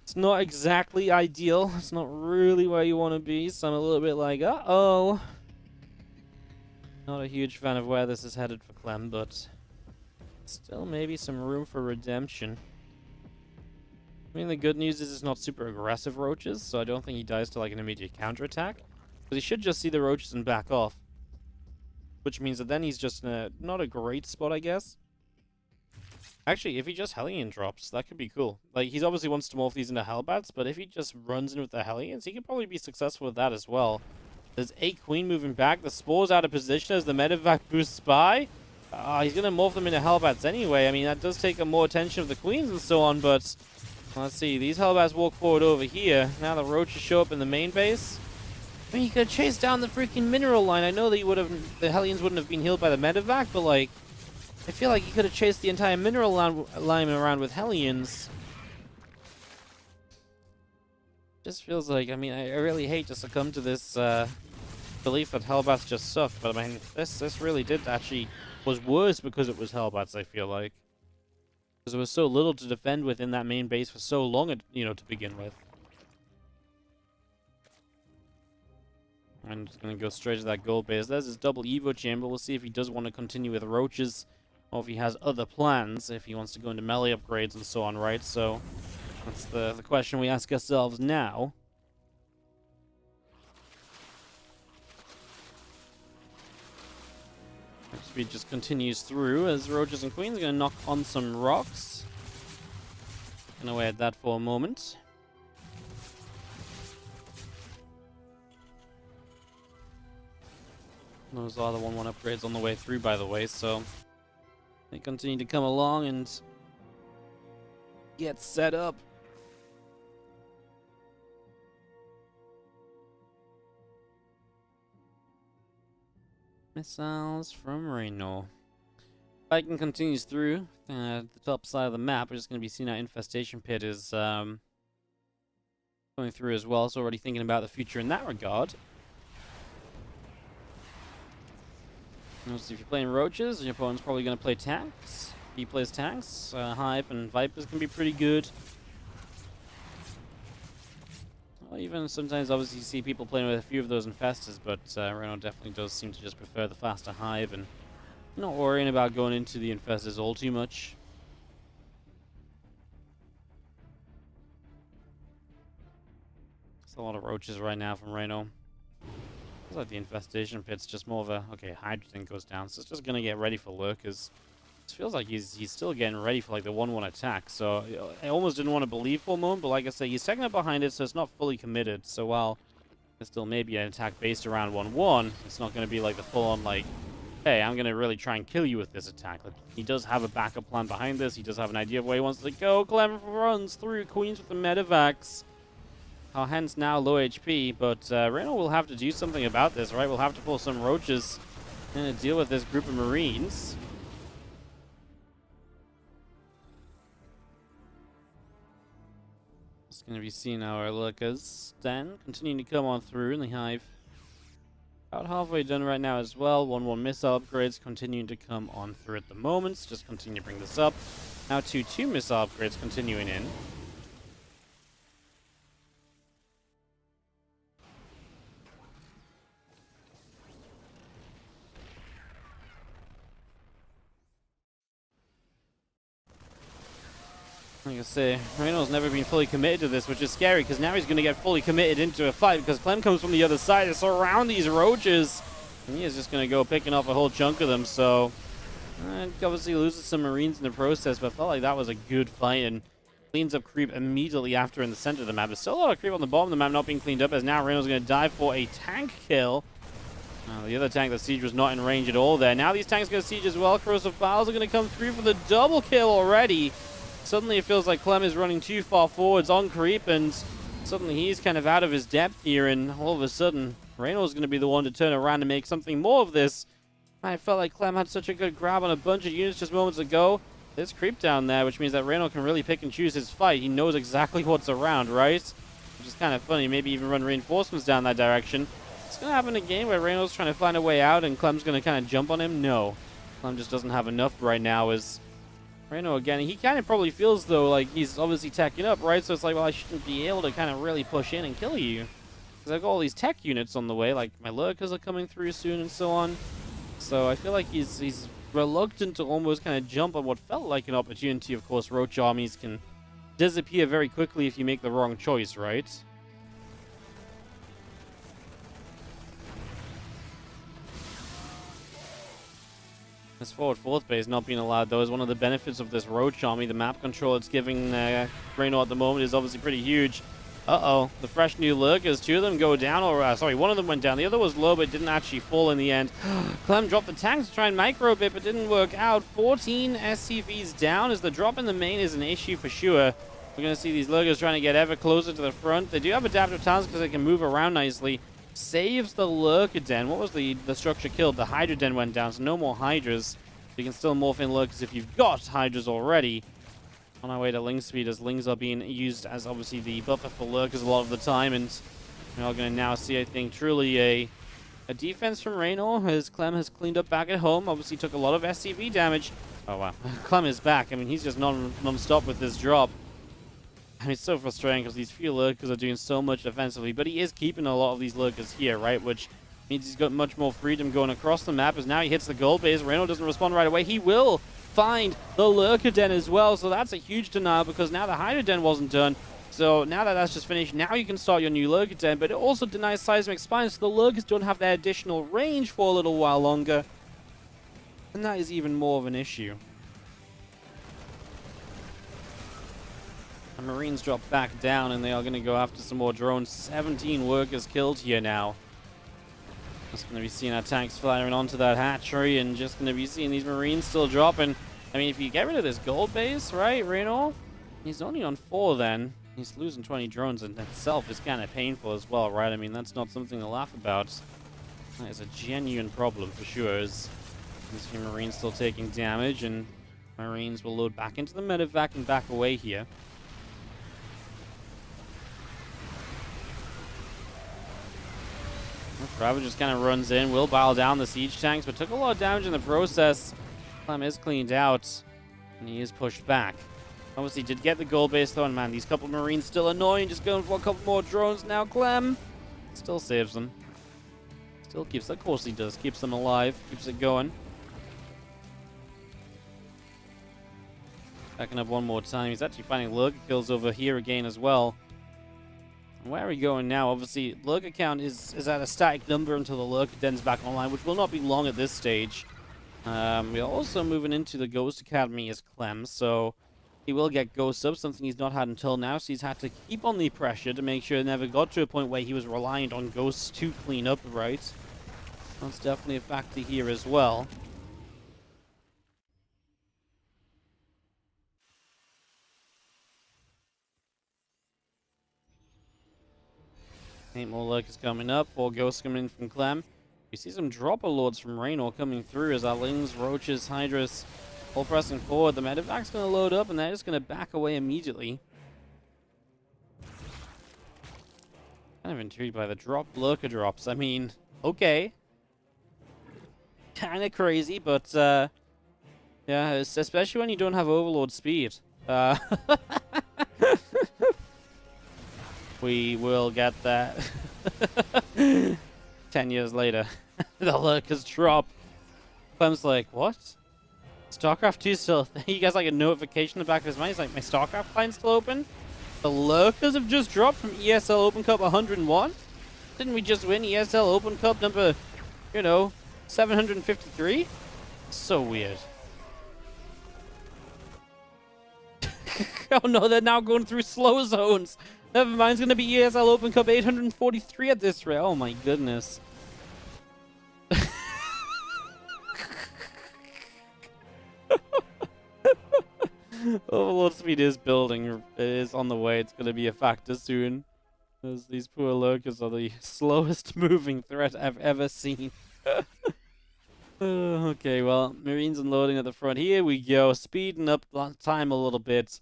it's not exactly ideal. It's not really where you want to be, so I'm a little bit like, uh-oh. Not a huge fan of where this is headed for Clem, but still maybe some room for redemption. I mean, the good news is it's not super aggressive roaches, so I don't think he dies to like an immediate counterattack. But he should just see the roaches and back off. Which means that then he's just in a, not a great spot, I guess. Actually, if he just Hellion drops, that could be cool. Like, he obviously wants to morph these into Hellbats, but if he just runs in with the Hellions, he could probably be successful with that as well. There's a Queen moving back. The Spore's out of position as the Medivac boosts by. He's going to morph them into Hellbats anyway. I mean, that does take up more attention of the Queens and so on, but let's see. These Hellbats walk forward over here. Now the Roaches show up in the main base. I mean, you could chase down the freaking mineral line. I know that the Hellions wouldn't have been healed by the Medivac, but like, I feel like you could have chased the entire mineral line around with Hellions. Just feels like, I mean, I really hate to succumb to this belief that Hellbats just suck, but I mean, this really was worse because it was Hellbats, I feel like. Because there was so little to defend within that main base for so long, to begin with. I'm just going to go straight to that gold base. There's his double Evo chamber. We'll see if he does want to continue with Roaches, or if he has other plans, if he wants to go into melee upgrades and so on, right? So that's the question we ask ourselves now. Speed just continues through as Roaches and Queens are going to knock on some rocks. Gonna wait at that for a moment. Those are the 1-1 upgrades on the way through, by the way, so they continue to come along and get set up. Missiles from Reynor. Viking continues through the top side of the map. We're just going to be seeing our infestation pit is going through as well, so already thinking about the future in that regard. If you're playing Roaches, your opponent's probably going to play tanks. If he plays tanks, Hive and Vipers can be pretty good. Or even sometimes, obviously, you see people playing with a few of those Infestors, but Reynor definitely does seem to just prefer the faster Hive and not worrying about going into the Infestors all too much. There's a lot of Roaches right now from Reynor. Looks like the infestation pit's just more of a, okay, Hydrogen goes down, so it's just going to get ready for Lurkers. It feels like he's still getting ready for like the 1-1 attack, so I almost didn't want to believe for a moment, but like I said, he's taking up behind it, so it's not fully committed. So while there's still maybe an attack based around 1-1, it's not going to be like the full-on like, hey, I'm going to really try and kill you with this attack. Like, he does have a backup plan behind this, he does have an idea of where he wants to go. Clem runs through Queens with the Medivacs. Hence now low HP, but Reynor will have to do something about this, right? We'll have to pull some Roaches and deal with this group of Marines. It's going to be seeing our Lurkers then continuing to come on through in the Hive. About halfway done right now as well. 1-1 missile upgrades continuing to come on through at the moment. Just continue to bring this up. Now 2-2 missile upgrades continuing in. Like I say, Reynor's never been fully committed to this, which is scary, because now he's going to get fully committed into a fight, because Clem comes from the other side to surround these Roaches, and he is just going to go picking off a whole chunk of them, so obviously loses some Marines in the process, but I felt like that was a good fight, and cleans up creep immediately after in the center of the map. There's still a lot of creep on the bottom of the map not being cleaned up, as now Reynor's going to dive for a tank kill. The other tank, the Siege, was not in range at all there. Now these tanks going to Siege as well. Corrosive Files are going to come through for the double kill already. Suddenly it feels like Clem is running too far forwards on creep, and suddenly he's kind of out of his depth here, and all of a sudden Reynor is going to be the one to turn around and make something more of this. I felt like Clem had such a good grab on a bunch of units just moments ago. There's creep down there, which means that Reynor can really pick and choose his fight. He knows exactly what's around, right? Which is kind of funny. Maybe even run reinforcements down that direction. It's going to happen again where Reynor's trying to find a way out and Clem's going to kind of jump on him. No. Clem just doesn't have enough right now as Reynor again. He kind of probably feels, though, like he's obviously teching up, right? So it's like, well, I shouldn't be able to kind of really push in and kill you. Because I've got all these tech units on the way, like my Lurkers are coming through soon and so on. So I feel like he's reluctant to almost kind of jump on what felt like an opportunity. Of course, Roach armies can disappear very quickly if you make the wrong choice, right? This forward fourth base not being allowed, though, is one of the benefits of this Roach army. The map control it's giving Reynor at the moment is obviously pretty huge. Uh-oh, the fresh new lurkers. Two of them go down, or sorry, one of them went down. The other was low, but didn't actually fall in the end. Clem dropped the tanks to try and micro a bit, but didn't work out. 14 SCVs down as the drop in the main is an issue for sure. We're going to see these lurkers trying to get ever closer to the front. They do have adaptive talents because they can move around nicely. Saves the lurker den. What was the structure killed? The hydra den went down, so no more hydras. You can still morph in lurkers if you've got hydras already. On our way to Ling speed, as Lings are being used as obviously the buffer for lurkers a lot of the time, and we are going to now see, I think, truly a defense from Reynor as Clem has cleaned up back at home. Obviously took a lot of SCV damage. Oh wow, Clem is back. I mean, he's just non-stop with this drop. I mean, it's so frustrating because these few lurkers are doing so much defensively, but he is keeping a lot of these lurkers here, right? Which means he's got much more freedom going across the map as now he hits the gold base. Reynor doesn't respond right away. He will find the lurker den as well, so that's a huge denial because now the hydra den wasn't done. So now that that's just finished, now you can start your new lurker den, but it also denies seismic spine, so the lurkers don't have their additional range for a little while longer, and that is even more of an issue. The Marines drop back down, and they are going to go after some more drones. 17 workers killed here now. Just going to be seeing our tanks firing onto that hatchery, and just going to be seeing these Marines still dropping. I mean, if you get rid of this gold base, right, Reynor? He's only on 4 then. He's losing 20 drones in itself is kind of painful as well, right? I mean, that's not something to laugh about. That is a genuine problem for sure. As these few Marines still taking damage, and Marines will load back into the medevac and back away here. Bravo just kind of runs in, will bow down the siege tanks, but took a lot of damage in the process. Clem is cleaned out, and he is pushed back. Obviously did get the gold base though, and man, these couple of Marines still annoying, just going for a couple more drones now. Clem still saves them. Still keeps, of course he does, keeps them alive, keeps it going. Backing up one more time. He's actually finding lurker kills over here again as well. Where are we going now? Obviously, lurker count is at a static number until the lurker den's back online, which will not be long at this stage. We're also moving into the Ghost Academy as Clem, so he will get Ghost up, something he's not had until now, so he's had to keep on the pressure to make sure it never got to a point where he was reliant on Ghosts to clean up, right? That's definitely a factor here as well. Eight more lurkers coming up, 4 ghosts coming in from Clem. We see some dropper lords from Reynor coming through as our Lings, Roaches, Hydras all pressing forward. The medevac's going to load up and they're just going to back away immediately. Kind of intrigued by the lurker drops. I mean, okay. Kind of crazy, but yeah, especially when you don't have Overlord speed. We will get that 10 years later. The lurkers drop. Clem's like, what? StarCraft 2 still? He gets like a notification in the back of his mind. He's like, my StarCraft client's still open? The lurkers have just dropped from ESL Open Cup 101? Didn't we just win ESL Open Cup number, 753? So weird. Oh no, they're now going through slow zones. Never mind, it's going to be ESL Open Cup 843 at this rate. Oh my goodness. Overlord speed is building. It is on the way. It's going to be a factor soon. As these poor lurkers are the slowest moving threat I've ever seen. Okay, well, Marines unloading at the front. Here we go. Speeding up time a little bit.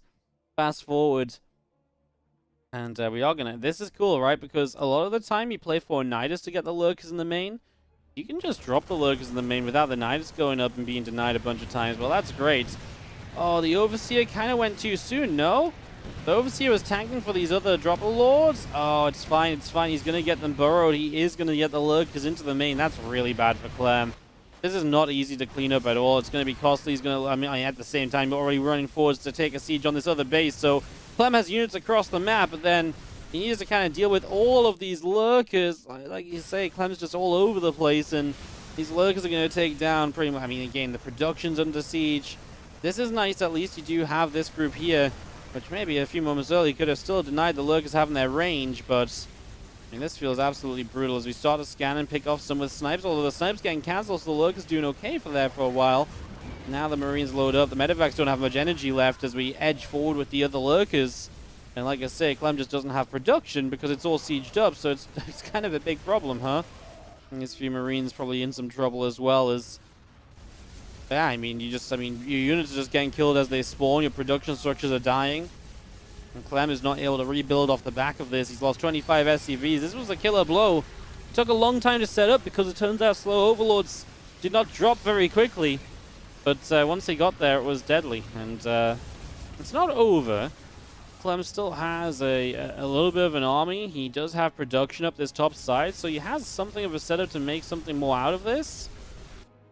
Fast forward. And we are gonna... This is cool, right? Because a lot of the time you play for Nidus to get the lurkers in the main. You can just drop the lurkers in the main without the Nidus going up and being denied a bunch of times. Well, that's great. Oh, the Overseer kind of went too soon, no? The Overseer was tanking for these other dropper lords. Oh, it's fine, it's fine. He's gonna get them burrowed. He is gonna get the lurkers into the main. That's really bad for Clem. This is not easy to clean up at all. It's gonna be costly. He's gonna... I mean, at the same time, you're already running forwards to take a siege on this other base, so... Clem has units across the map, but then he needs to kind of deal with all of these lurkers. Like you say, Clem's just all over the place, and These lurkers are going to take down pretty much. I mean, again, the production's under siege. This is nice. At least you do have this group here, which maybe a few moments earlier could have still denied the lurkers having their range, but I mean, this feels absolutely brutal as we start to scan and pick off some with snipes, although the snipes getting cancelled, so the lurkers doing okay for a while. Now the Marines load up. The medevacs don't have much energy left as we edge forward with the other lurkers. And like I say, Clem just doesn't have production because it's all sieged up, so it's kind of a big problem, huh? And these few Marines probably in some trouble as well as... Yeah, I mean, your units are just getting killed as they spawn, your production structures are dying. And Clem is not able to rebuild off the back of this. He's lost 25 SCVs. This was a killer blow. It took a long time to set up because it turns out slow overlords did not drop very quickly. But once he got there, it was deadly. And it's not over. Clem still has a little bit of an army. He does have production up this top side, so he has something of a setup to make something more out of this.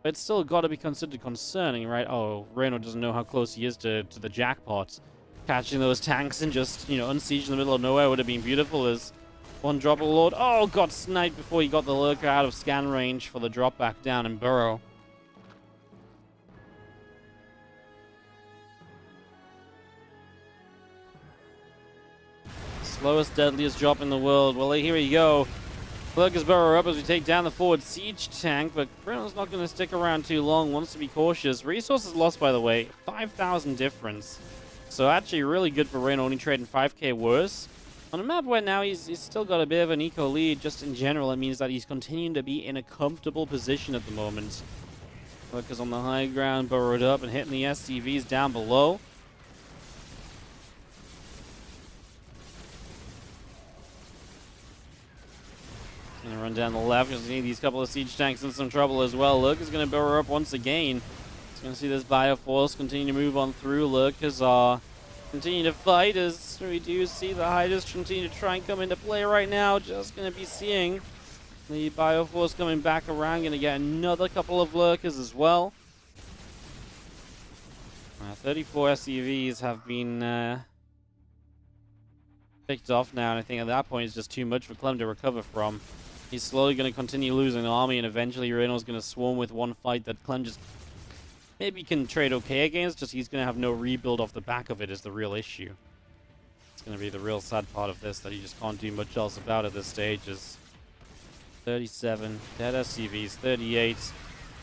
But it's still got to be considered concerning, right? Oh, Reynor doesn't know how close he is to the jackpot. Catching those tanks and just, unsiege in the middle of nowhere would have been beautiful as one drop of Lord. Oh, got sniped before he got the lurker out of scan range for the drop back down and burrow. Slowest, deadliest drop in the world. Well, here we go. Lurkers burrow up as we take down the forward siege tank, but Reynol's not going to stick around too long. Wants to be cautious. Resources lost, by the way. 5,000 difference. So actually really good for Reynor, only trading 5k worse. On a map where now he's still got a bit of an eco lead, just in general, it means that he's continuing to be in a comfortable position at the moment. Lurkers on the high ground, burrowed up and hitting the SCVs down below. Gonna run down the left because we need these couple of siege tanks in some trouble as well. Lurker's gonna burrow up once again. He's gonna see this Bioforce continue to move on through. Lurkers are continuing to fight as we do see the Hydras continue to try and come into play right now. Just gonna be seeing the Bioforce coming back around. Gonna get another couple of Lurkers as well. 34 SCVs have been picked off now, and I think at that point it's just too much for Clem to recover from. He's slowly going to continue losing army, and eventually Reynol's going to swarm with one fight that Clem just maybe can trade okay against, just he's going to have no rebuild off the back of it is the real issue. It's going to be the real sad part of this, that he just can't do much else about at this stage. Is 37, dead SCVs, 38.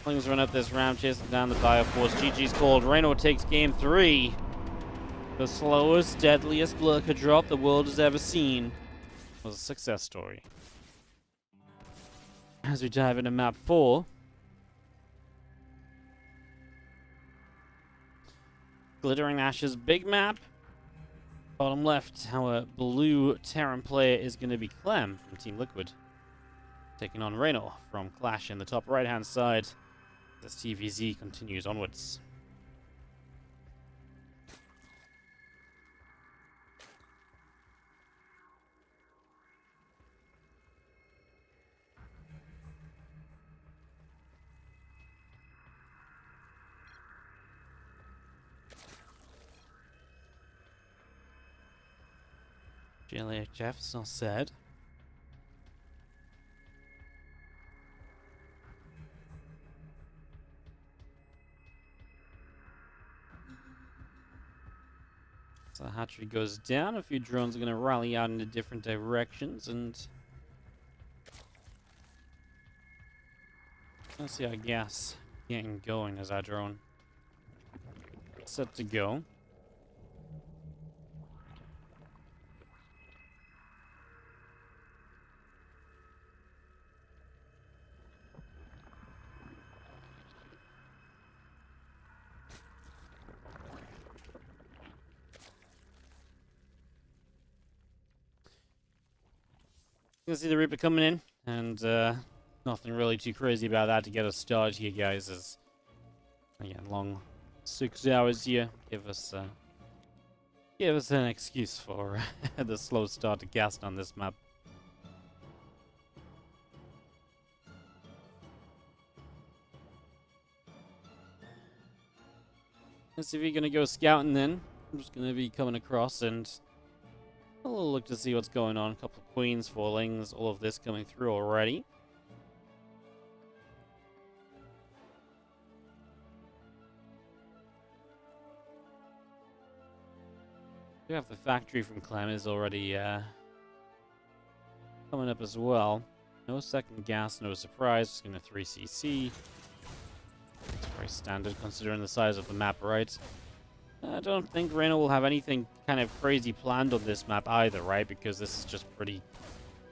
Things run up this ramp, chasing down the Bioforce. GG's called. Reynor takes game 3. The slowest, deadliest lurker drop the world has ever seen. It was a success story. As we dive into map 4. Glittering Ashes big map. Bottom left, our blue Terran player is going to be Clem from Team Liquid. Taking on Reynor from Clash in the top right hand side. As TvZ continues onwards. GLHF's not said. So the hatchery goes down. A few drones are going to rally out into different directions, and let's see our gas getting going as our drone set to go. You can see the Reaper coming in, and nothing really too crazy about that to get us started here, guys. As again, long 6 hours here give us an excuse for the slow start to cast on this map. Let's see if you're gonna go scouting then. I'm just gonna be coming across and a little look to see what's going on. A couple of queens, 4 lings, all of this coming through already. We have the factory from Clem is already coming up as well. No second gas, no surprise. Just going to 3cc. It's very standard considering the size of the map, right? I don't think Reynor will have anything kind of crazy planned on this map either, right? Because this is just pretty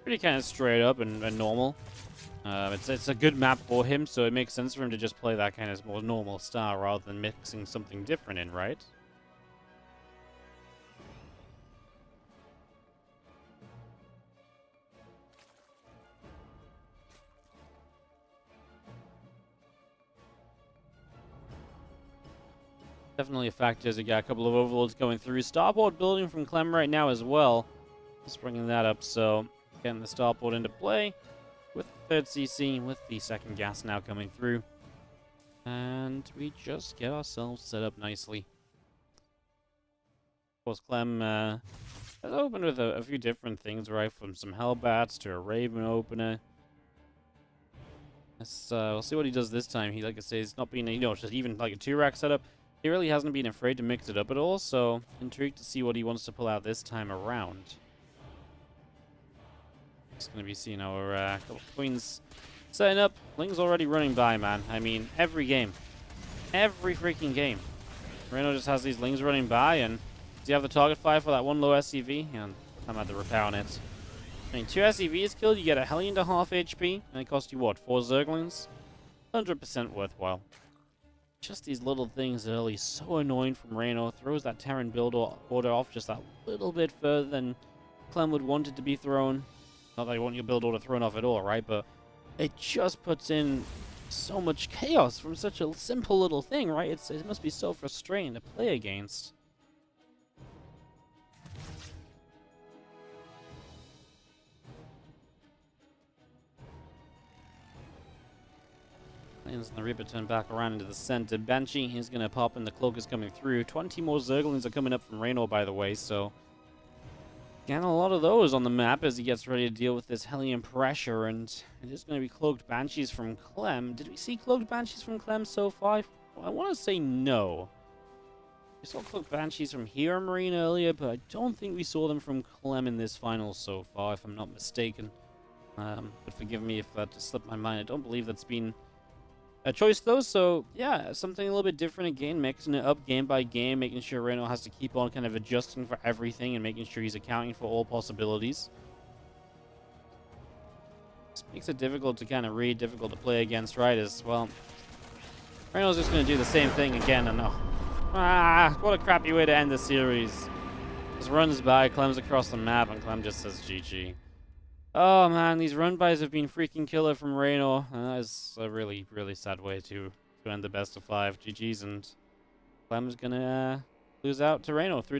kind of straight up and normal. It's a good map for him, so it makes sense for him to just play that kind of more normal style rather than mixing something different in, right? Definitely a factor as you got a couple of overlords going through. Starport building from Clem right now as well. Just bringing that up, so getting the starport into play with the third CC, with the second gas now coming through. And we just get ourselves set up nicely. Of course, Clem has opened with a few different things, right? From some Hellbats to a Raven opener. We'll see what he does this time. He, like I say, he's not being, just even like a 2-rack setup. He really hasn't been afraid to mix it up at all, so intrigued to see what he wants to pull out this time around. Just going to be seeing our couple of queens setting up. Ling's already running by, man. I mean, every game. Every freaking game. Reynor just has these Lings running by, and does he have the target fire for that one low SCV? And I'm at the repair on it. I mean, 2 SCVs killed, you get a Hellion to half HP, and it costs you, what, 4 Zerglings? 100% worthwhile. Just these little things early, so annoying from Reynor. Throws that Terran build order off just that little bit further than Clem would want it to be thrown. Not that you want your build order thrown off at all, right? But it just puts in so much chaos from such a simple little thing, right? It must be so frustrating to play against. And the Reaper turn back around into the center. Banshee is going to pop and the cloak is coming through. 20 more Zerglings are coming up from Reynor, by the way, so getting a lot of those on the map as he gets ready to deal with this Hellion pressure, and it is going to be cloaked Banshees from Clem. Did we see cloaked Banshees from Clem so far? I want to say no. We saw cloaked Banshees from Hero Marine earlier, but I don't think we saw them from Clem in this final so far, if I'm not mistaken. But forgive me if that just slipped my mind. I don't believe that's been a choice though, so yeah, something a little bit different again, mixing it up game by game, making sure Reynor has to keep on kind of adjusting for everything and making sure he's accounting for all possibilities. This makes it difficult to kind of read, difficult to play against, right? As well, Reynor's just going to do the same thing again, and what a crappy way to end the series. Just runs by, Clem's across the map, and Clem just says GG. Oh man, these run-bys have been freaking killer from Reynor, and that is a really, really sad way to end the best of 5. GG's, and Clem's gonna lose out to Reynor 3